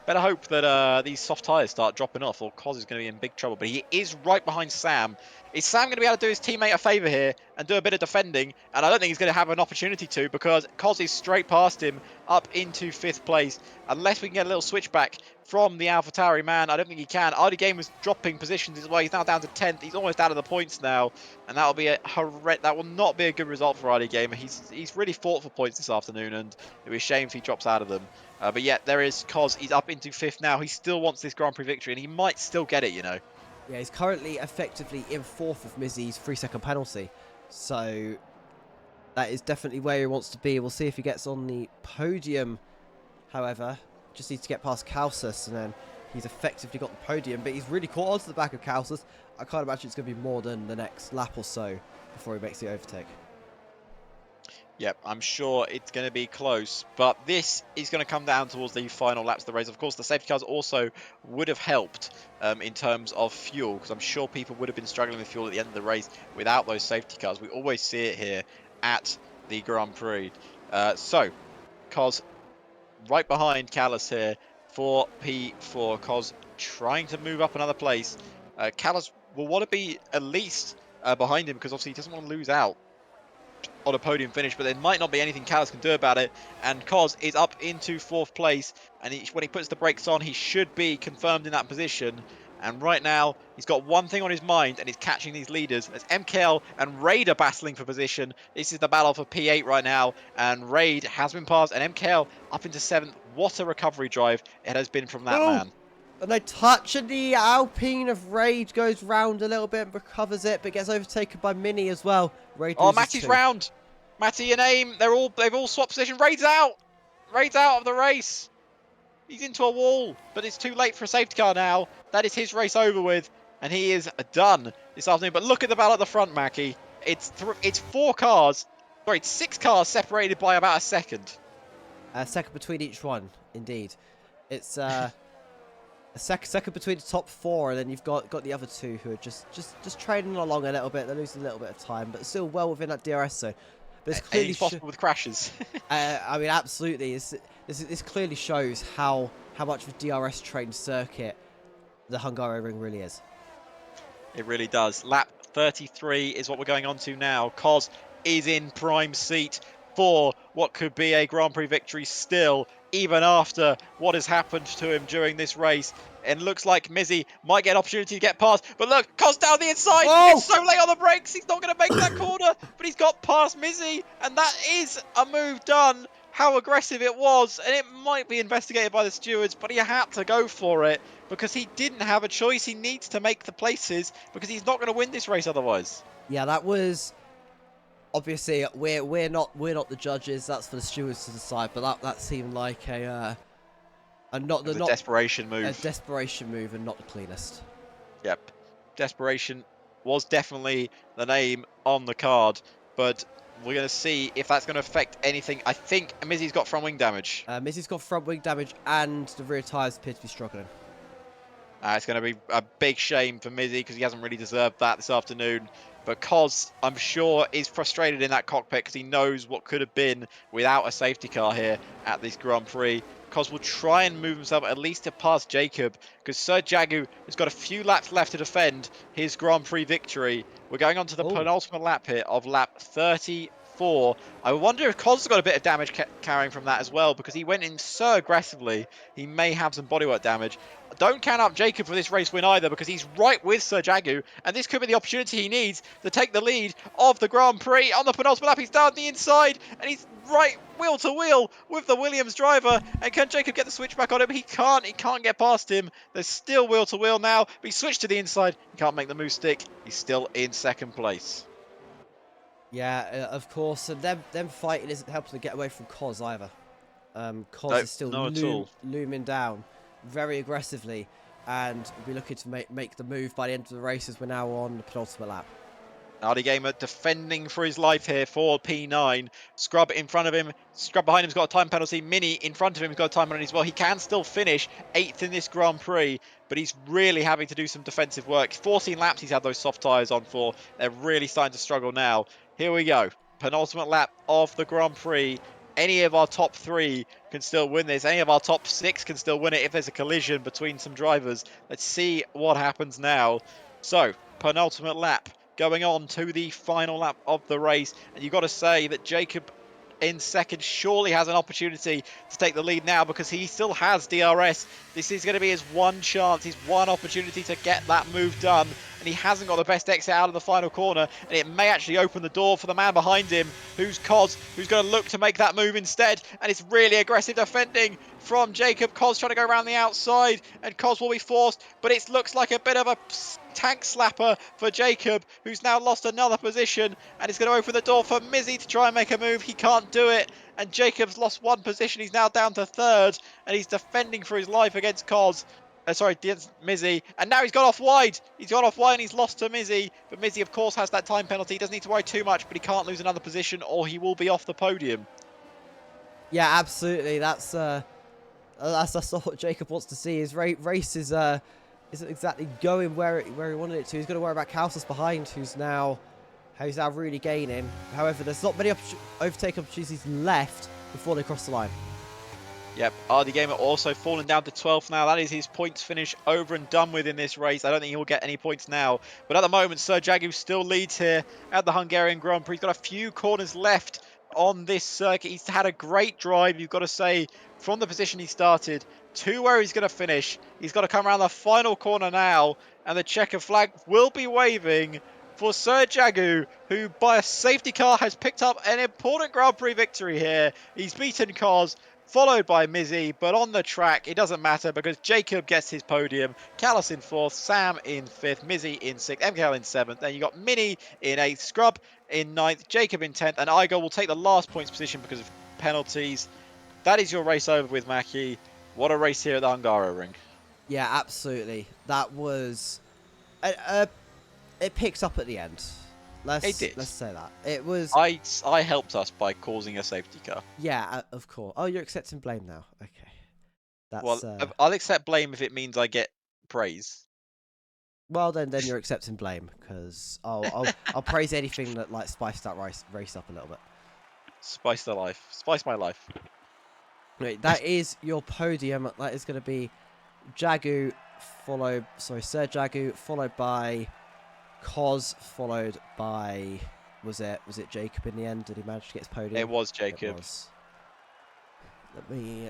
Better hope that these soft tyres start dropping off, or Cos is going to be in big trouble. But he is right behind Sam. Is Sam going to be able to do his teammate a favour here and do a bit of defending? And I don't think he's going to have an opportunity to, because Cos is straight past him up into 5th place. Unless we can get a little switchback from the AlphaTauri man, I don't think he can. RD Game was dropping positions as well. He's now down to 10th. He's almost out of the points now. And that'll be that will not be a good result for RD Gamer. He's really fought for points this afternoon, and it would be a shame if he drops out of them. But yet there is Cos. He's up into 5th now. He still wants this Grand Prix victory, and he might still get it, you know. yeah, he's currently effectively in 4th of Mizzy's 3-second penalty. So, that is definitely where he wants to be. We'll see if he gets on the podium. However, just needs to get past Calsus, and then he's effectively got the podium. But he's really caught onto the back of Calsus. I can't imagine it's going to be more than the next lap or so before he makes the overtake. Yep, I'm sure it's going to be close, but this is going to come down towards the final laps of the race. Of course, the safety cars also would have helped in terms of fuel, because I'm sure people would have been struggling with fuel at the end of the race without those safety cars. We always see it here at the Grand Prix. So, Cos right behind Callis here for P4. Cos trying to move up another place. Callis will want to be at least behind him, because obviously he doesn't want to lose out on a podium finish, but there might not be anything Callis can do about it. And Cos is up into 4th place, and when he puts the brakes on, he should be confirmed in that position. And right now, he's got one thing on his mind, and he's catching these leaders. As MKL and Raid are battling for position. This is the battle for P8 right now, and Raid has been passed, and MKL up into 7th. What a recovery drive it has been from that man. And they touch, and the Alpine of Raid goes round a little bit and recovers it, but gets overtaken by Mini as well. Raid Oh, loses Matty's 2. round. Matty and Aim, they've all swapped position. Raid's out. Raid's out of the race. He's into a wall, but it's too late for a safety car now. That is his race over with, and he is done this afternoon. But look at the battle at the front, Mackie. It's 4 cars. Sorry, it's 6 cars separated by about a second. A second between each one, indeed. It's a second between the top 4, and then you've got the other 2 who are just trading along a little bit. They're losing a little bit of time, but still well within that DRS zone. But it's clearly possible with crashes. I mean, absolutely. This clearly shows how much of a DRS trained circuit the Hungary ring really is. It really does. Lap 33 is what we're going on to now. Cos is in prime seat for what could be a Grand Prix victory still, even after what has happened to him during this race. And looks like Mizzy might get an opportunity to get past. But look, Cos down the inside. Oh! It's so late on the brakes. He's not going to make that corner. But he's got past Mizzy. And that is a move done. How aggressive it was. And it might be investigated by the stewards. But he had to go for it, because he didn't have a choice. He needs to make the places, because he's not going to win this race otherwise. Yeah, that was obviously we're not the judges. That's for the stewards to decide. But that seemed like a desperation move. A desperation move, and not the cleanest. Yep, desperation was definitely the name on the card, but we're going to see if that's going to affect anything. I think Mizzy's got front wing damage. Mizzy's got front wing damage, and the rear tyres appear to be struggling. It's going to be a big shame for Mizzy, because he hasn't really deserved that this afternoon. But Cos, I'm sure, is frustrated in that cockpit, because he knows what could have been without a safety car here at this Grand Prix. Cos will try and move himself at least to pass Jacob, because Sir Jagu has got a few laps left to defend his Grand Prix victory. We're going on to the penultimate lap here of lap 34. 4. I wonder if Cos got a bit of damage carrying from that as well, because he went in so aggressively. He may have some bodywork damage. Don't count out Jacob for this race win either, because he's right with Sir Jagu, and this could be the opportunity he needs to take the lead of the Grand Prix. On the penultimate lap, he's down the inside, and he's right wheel to wheel with the Williams driver. And can Jacob get the switch back on him? He can't. He can't get past him. There's still wheel to wheel now, but he switched to the inside. He can't make the move stick. He's still in second place. Yeah, of course. And them fighting isn't helping to get away from Cos either. Cos No, is still not at all. looming down very aggressively, and will be looking to make the move by the end of the race as we're now on the penultimate lap. Hardy Gamer defending for his life here for P9. Scrub in front of him. Scrub behind him's got a time penalty. Mini in front of him has got a time penalty as well. He can still finish 8th in this Grand Prix, but he's really having to do some defensive work. 14 laps he's had those soft tyres on for. They're really starting to struggle now. Here we go. Penultimate lap of the Grand Prix. Any of our top 3 can still win this. Any of our top 6 can still win it if there's a collision between some drivers. Let's see what happens now. So, penultimate lap. Going on to the final lap of the race. And you've got to say that Jacob in second surely has an opportunity to take the lead now, because he still has DRS. This is going to be his one chance, his one opportunity to get that move done. And he hasn't got the best exit out of the final corner. And it may actually open the door for the man behind him, who's Cos, who's going to look to make that move instead. And it's really aggressive defending from Jacob. Cos trying to go around the outside, and Cos will be forced. But it looks like a bit of a tank slapper for Jacob, who's now lost another position, and it's going to open the door for Mizzy to try and make a move. He can't do it, and Jacob's lost one position. He's now down to 3rd, and he's defending for his life against Cos. Against Mizzy, and now he's gone off wide. He's gone off wide and he's lost to Mizzy, but Mizzy of course has that time penalty. He doesn't need to worry too much, but he can't lose another position or he will be off the podium. Yeah, absolutely. That's what Jacob wants to see. His race is isn't exactly going where he wanted it to. He's got to worry about Kalsus behind, who's now really gaining. However, there's not many overtake opportunities left before they cross the line. Yep, RD Gamer also fallen down to 12th now. That is his points finish over and done with in this race. I don't think he will get any points now. But at the moment, Sir Jagu still leads here at the Hungarian Grand Prix. He's got a few corners left on this circuit. He's had a great drive, you've got to say, from the position he started to where he's going to finish. He's got to come around the final corner now, and the checker flag will be waving for Sir Jagu, who by a safety car has picked up an important Grand Prix victory here. He's beaten Cos, followed by Mizzy, but on the track it doesn't matter because Jacob gets his podium. Callus in 4th, Sam in 5th, Mizzy in 6th, MKL in 7th. Then you got Mini in 8th, Scrub in 9th, Jacob in 10th, and Igor will take the last points position because of penalties. That is your race over with, Mackie. What a race here at the Hungaroring. Yeah, absolutely. That was it picks up at the end. It did. Let's say that. It was. I helped us by causing a safety car. Yeah, of course. Oh, you're accepting blame now. Okay. That's Well, I'll accept blame if it means I get praise. well then you're accepting blame, because I'll praise anything that like spiced that race up a little bit. Spice the life. Spice my life. Wait, that is your podium. That is going to be Sir Jagu, followed by Cos, followed by was it Jacob in the end? Did he manage to get his podium? It was Jacob. It was. Let me.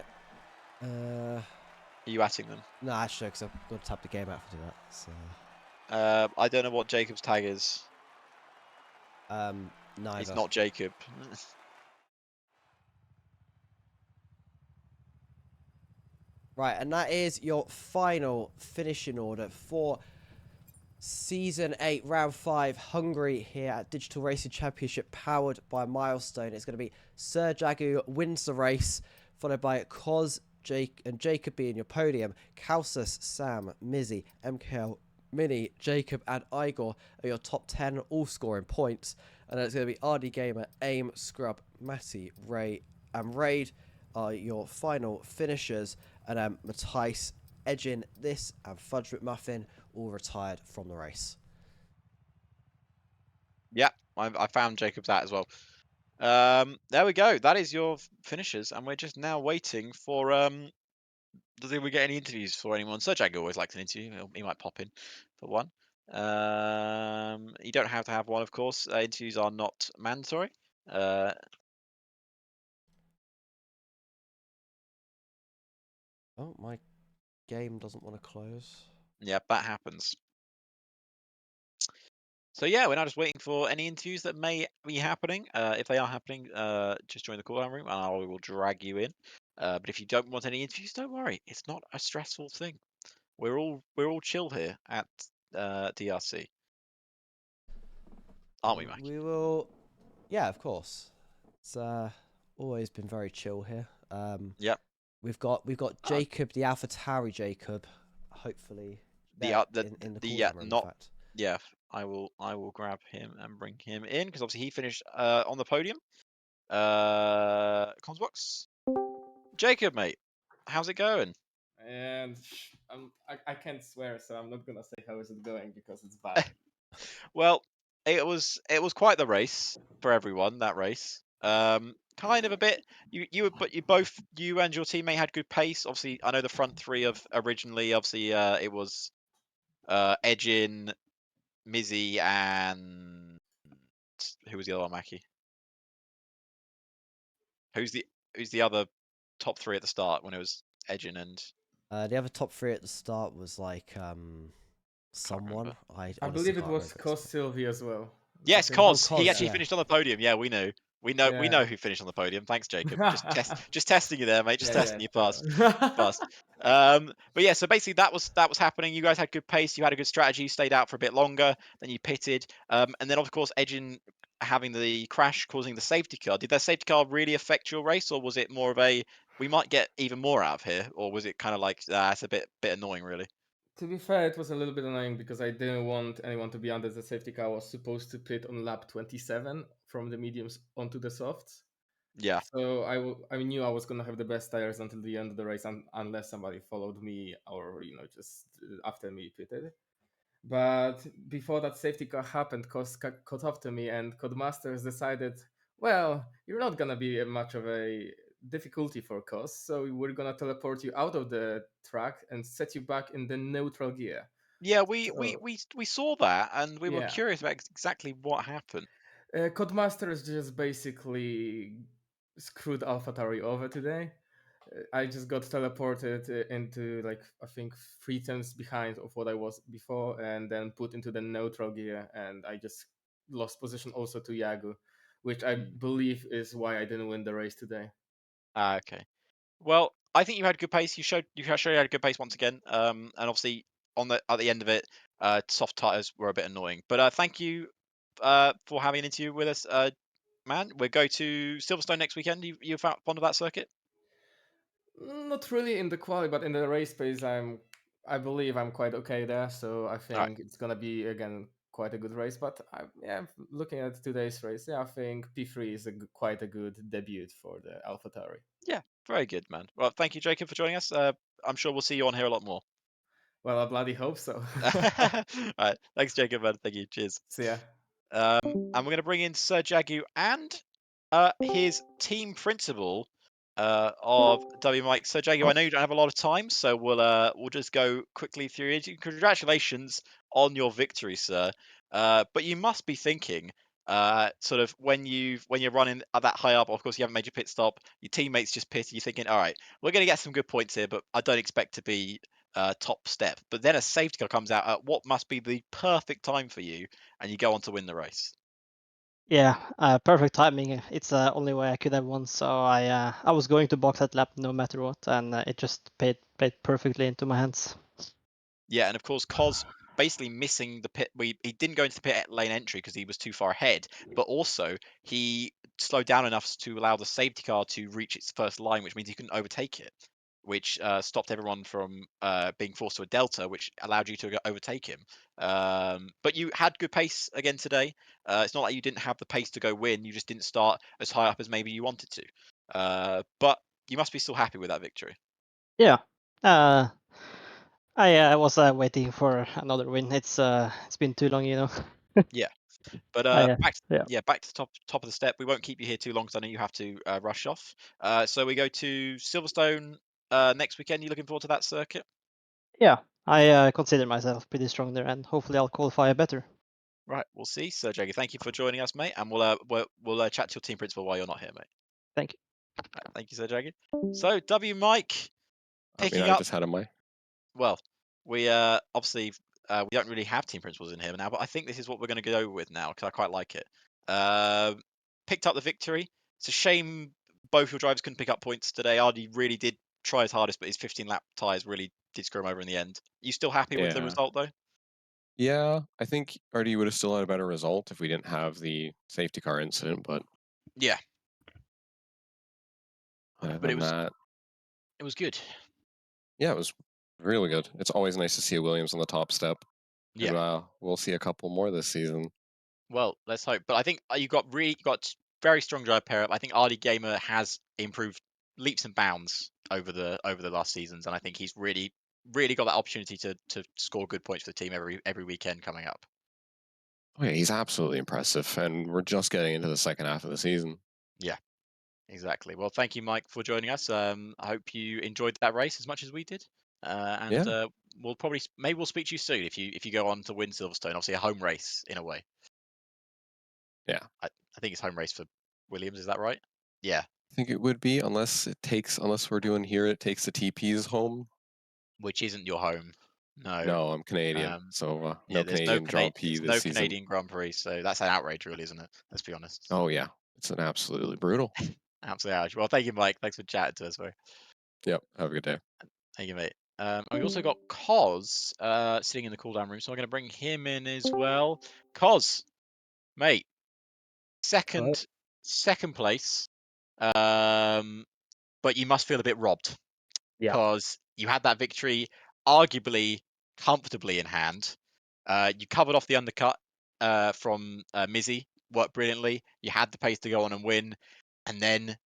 Are you atting them? No, actually, because I've got to tab the game out to do that. So. I don't know what Jacob's tag is. Neither. It's not Jacob. Right, and that is your final finishing order for Season 8, Round 5, Hungary here at Digital Racing Championship, powered by Milestone. It's going to be Sir Jagu wins the race, followed by Cos, Jake, and Jacob being your podium. Kalsus, Sam, Mizzy, MKL, Mini, Jacob, and Igor are your top 10, all scoring points. And then it's going to be RD Gamer, Aim, Scrub, Matty, Ray, and Raid are your final finishers. And Matthijs, Edgin, This, and Fudge McMuffin all retired from the race. Yeah, I found Jacob's at as well. There we go. That is your finishers, and we're just now waiting for does we get any interviews for anyone? Sir Jag always likes an interview. He might pop in for one. You don't have to have one, of course. Interviews are not mandatory. Uh, Oh, my game doesn't want to close. yeah, that happens. So yeah, we're now just waiting for any interviews that may be happening. If they are happening, just join the call down room and I will drag you in. But if you don't want any interviews, don't worry. It's not a stressful thing. We're all chill here at DRC, aren't we, Mac? We will. Yeah, of course. It's always been very chill here. Yep. We've got Uh, Jacob, the AlphaTauri Jacob, hopefully the there in the yeah, cooldown room. In not fact, yeah. I will grab him and bring him in because obviously he finished on the podium. Comms box. Jacob, mate, how's it going? And I can't swear, so I'm not gonna say how is it going because it's bad. Well, it was quite the race for everyone. That race, kind of a bit. You and your teammate had good pace. Obviously, I know the front three of originally. Obviously, it was Edgin, Mizzy, and who was the other one, Mackie? Who's the who's the other top three at the start when it was Edgin and the other top three at the start was like can't someone. remember. I I honestly believe it can't was remember. At this Cos point. Sylvie as well. I Yes, think. Oh, Cos. He Cos, actually Yeah. yeah. finished on the podium. Yeah, we knew. We know Yeah. who finished on the podium. Thanks, Jacob. Just testing you there, mate. Just Yeah. Yeah. testing you. Sure. Pass. But yeah, so basically that was happening. You guys had good pace. You had a good strategy. You stayed out for a bit longer. Then you pitted. And then of course Edgin having the crash causing the safety car. Did that safety car really affect your race, or was it more of a we might get even more out of here, or was it kind of like it's a bit annoying, really? To be fair, it was a little bit annoying because I didn't want anyone to be under the safety car. I was supposed to pit on lap 27 from the mediums onto the softs. Yeah. So I knew I was gonna have the best tires until the end of the race, unless somebody followed me or just after me pitted. But before that safety car happened, Cos caught up to me, and Codemasters decided, well, you're not gonna be much of a difficulty for Cos, so we're gonna teleport you out of the track and set you back in the neutral gear. Yeah, we we So we we saw that, and we were yeah, curious about exactly what happened. Codemasters just basically screwed AlphaTauri over today. I just got teleported into like I think 3 tenths behind of what I was before, and then put into the neutral gear, and I just lost position also to Yagu, which I Mm. believe is why I didn't win the race today. Ah, okay. Well, I think you had good pace. You showed you had a good pace once again. And obviously at the end of it, soft tires were a bit annoying. But thank you for having an interview with us, man. We'll go to Silverstone next weekend. You found fond of that circuit? Not really in the quali, but in the race pace, I believe I'm quite okay there. So I All right. think it's gonna be again quite a good race. But yeah, looking at today's race, yeah, I think P3 is quite a good debut for the AlphaTauri. Yeah, very good, man. Well, thank you, Jacob, for joining us. I'm sure we'll see you on here a lot more. Well, I bloody hope so. All right. Thanks, Jacob, man. Thank you. Cheers. See ya. And we're going to bring in Sir Jagu and his team principal of W Mike. Sir Jagu, I know you don't have a lot of time, so we'll just go quickly through it. Congratulations on your victory, sir. But you must be thinking, sort of when you're running at that high up. Of course, you haven't made your pit stop. Your teammates just pitted. You're thinking, all right, we're going to get some good points here, but I don't expect to be top step. But then a safety car comes out at what must be the perfect time for you, and you go on to win the race. Yeah, perfect timing. It's the only way I could have won. So I was going to box that lap no matter what, and it just played perfectly into my hands. Yeah, and of course, Cos basically missing the pit. He didn't go into the pit lane entry because he was too far ahead, but also he slowed down enough to allow the safety car to reach its first line, which means he couldn't overtake it, which stopped everyone from being forced to a delta, which allowed you to overtake him. But you had good pace again today. It's not like you didn't have the pace to go win. You just didn't start as high up as maybe you wanted to. But you must be still happy with that victory. Yeah, I was waiting for another win. It's been too long, you know. Yeah. But Yeah. back to the top of the step. We won't keep you here too long because I know you have to rush off. So we go to Silverstone next weekend. You looking forward to that circuit? Yeah, I consider myself pretty strong there, and hopefully I'll qualify better. Right, we'll see. Sir Jaggy, thank you for joining us, mate, and we'll chat to your team principal while you're not here, mate. Thank you. Right, thank you, Sir Jaggy. So W Mike I mean, picking I up. just had a mic. Well, we obviously we don't really have team principals in here now, but I think this is what we're going to go with now because I quite like it. Picked up the victory. It's a shame both your drivers couldn't pick up points today. Ardy really did try his hardest, but his 15-lap tyres really did screw him over in the end. You still happy with the Yeah. result though? Yeah, I think RD would have still had a better result if we didn't have the safety car incident, but Yeah, other but than that, it was good. yeah, it was really good. It's always nice to see a Williams on the top step. Yeah. And we'll see a couple more this season. Well, let's hope. But I think you got very strong drive pair up. I think Ardy Gamer has improved leaps and bounds over the last seasons, and I think he's really got that opportunity to score good points for the team every weekend coming up. Oh yeah, he's absolutely impressive, and we're just getting into the second half of the season. Yeah, exactly. Well, thank you, Mike, for joining us. I hope you enjoyed that race as much as we did. And Yeah. we'll maybe we'll speak to you soon if you go on to win Silverstone. Obviously, a home race in a way. Yeah. I think it's home race for Williams. Is that right? Yeah. I think it would be unless we're doing here, it takes the TPs home. Which isn't your home. No. No, I'm Canadian, so Yeah, no Canadian Grand Prix there's this no season. Canadian Grand Prix, so that's an outrage, really, isn't it? Let's be honest. Oh yeah, it's an absolutely brutal. Absolutely outrage. Well, thank you, Mike. Thanks for chatting to us, mate. Yep. Have a good day. Thank you, mate. And we also got Cos sitting in the cooldown room, so I'm going to bring him in as well. Cos, mate, second place, but you must feel a bit robbed. Yeah. Because you had that victory arguably comfortably in hand. You covered off the undercut from Mizzy, worked brilliantly. You had the pace to go on and win, and then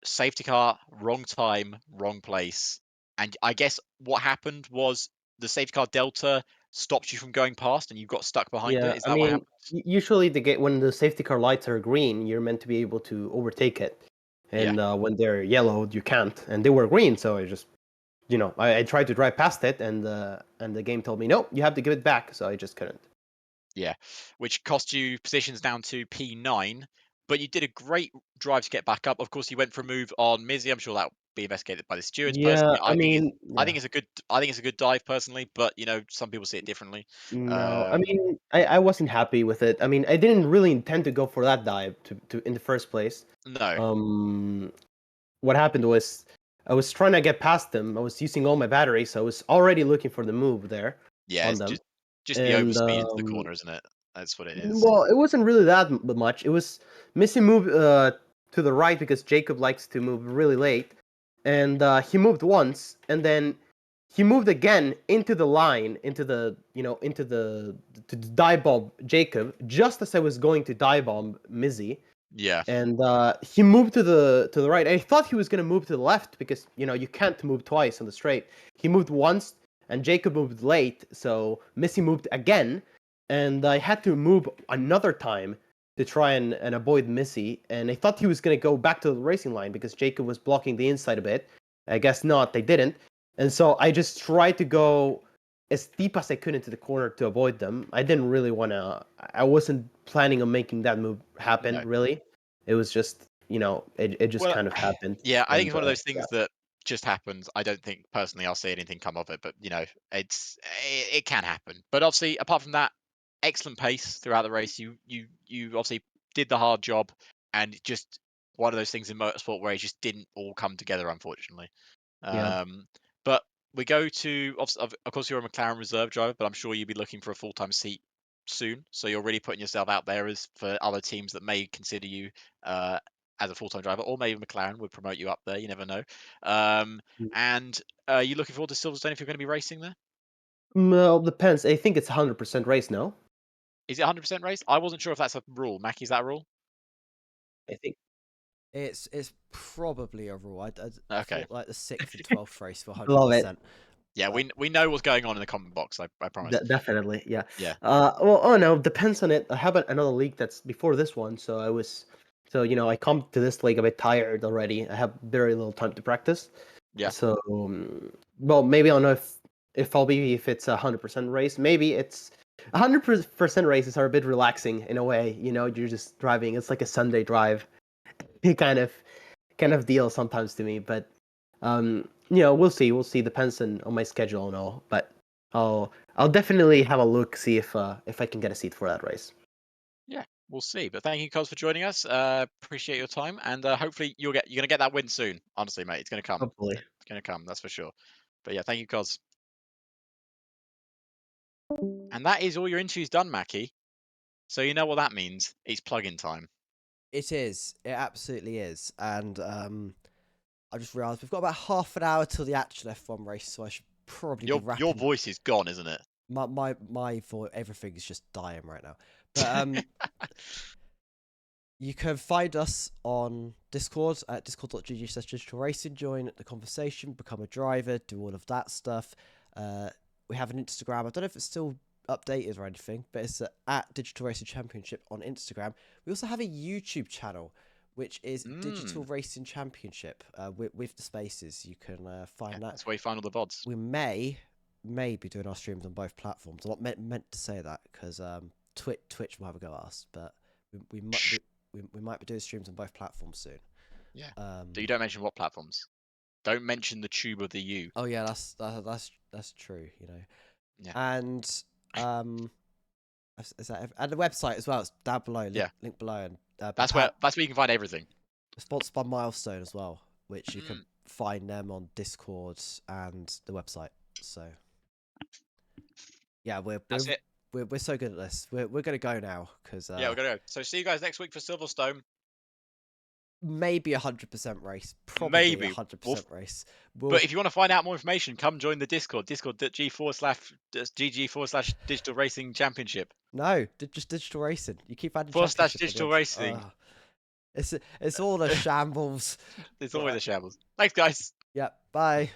safety car, wrong time, wrong place. And I guess what happened was the safety car delta stopped you from going past, and you got stuck behind it. Is that what happened? Usually when the safety car lights are green, you're meant to be able to overtake it, and when they're yellowed, you can't. And they were green, so I just, I tried to drive past it, and the game told me no, you have to give it back. So I just couldn't. Yeah, which cost you positions down to P9, but you did a great drive to get back up. Of course, you went for a move on Mizzy. I'm sure that'll be investigated by the stewards. Yeah, Personally, I mean, I think it's a good dive personally, but some people see it differently. No, I wasn't happy with it. I mean, I didn't really intend to go for that dive to in the first place. No. What happened was I was trying to get past them. I was using all my batteries. So I was already looking for the move there Yeah, on it's them. just the And overspeed into the corner, isn't it? That's what it is. well, it wasn't really that much. It was missing move to the right because Jacob likes to move really late, and he moved once, and then he moved again into the line, into the to dive bomb Jacob just as I was going to dive bomb Mizzy. Yeah. And he moved to the right. I thought he was gonna move to the left because you can't move twice on the straight. He moved once, and Jacob moved late, so Missy moved again, and I had to move another time to try and avoid Missy. And I thought he was gonna go back to the racing line because Jacob was blocking the inside a bit. I guess not. They didn't, and so I just tried to go as deep as I could into the corner to avoid them. I didn't really want to. I wasn't planning on making that move happen. No. It was just it just Well, kind of happened. Yeah, I think And, it's one of those things that just happens. I don't think personally I'll see anything come of it, but it can happen. But obviously, apart from that, excellent pace throughout the race. You obviously did the hard job, and just one of those things in motorsport where it just didn't all come together, unfortunately. Yeah. But we go to of course you're a McLaren reserve driver, but I'm sure you'll be looking for a full-time seat soon. So you're really putting yourself out there as for other teams that may consider you as a full-time driver, or maybe McLaren would promote you up there. You never know. And you looking forward to Silverstone if you're going to be racing there? Well, depends. I think it's 100% race now. Is it 100% race? I wasn't sure if that's a rule. Mackie, is that a rule? I think It's probably a rule. I Okay. thought like the 6th and 12th race for 100%. Love it. Yeah, we know what's going on in the comment box. I promise. Definitely, yeah. Yeah. Well, oh no, depends on it. I have another league that's before this one, so I come to this league a bit tired already. I have very little time to practice. Yeah. So, well, maybe I don't know if it's a 100% race. Maybe it's 100% races are a bit relaxing in a way. You know, you're just driving. It's like a Sunday drive, kind of deal sometimes to me. But you know, we'll see. We'll see. Depends on my schedule and all. But I'll definitely have a look, see if I can get a seat for that race. Yeah, we'll see. But thank you, Cos, for joining us. Appreciate your time, and hopefully you're gonna get that win soon. Honestly, mate, it's gonna come. Hopefully. It's gonna come. That's for sure. But yeah, thank you, Cos. And that is all your interviews done, Mackie. So you know what that means. It's plug-in time. It is. It absolutely is. And I just realised we've got about half an hour till the actual F1 race, so I should probably be wrapping. Your voice is gone, isn't it? My voice, everything is just dying right now. But you can find us on Discord at discord.gg/digital racing. Join the conversation, become a driver, do all of that stuff. We have an Instagram. I don't know if it's still updated or anything, but it's at Digital Racing Championship on Instagram. We also have a YouTube channel, which is Digital Racing Championship with the spaces. You can find that. That's where you find all the VODs. We may be doing our streams on both platforms. I'm not meant to say that because Twitch will have a go at us, but we might be doing streams on both platforms soon. Yeah. So you don't mention what platforms. Don't mention the tube of the U. Oh yeah, that's true. You know. Yeah. And is that and the website as well? It's down below. Link below, and that's where you can find everything. Sponsored by Milestone as well, which you can find them on Discord and the website. So yeah, that's it. We're so good at this. We're gonna go now because yeah, we're gonna go. So see you guys next week for Silverstone. Maybe 100% race. Probably 100% race. But if you want to find out more information, come join the Discord. Discord.g/digital racing championship. No, just digital racing. You keep adding /digital racing. It's all a shambles. It's always a shambles. Thanks, guys. Yep. Bye.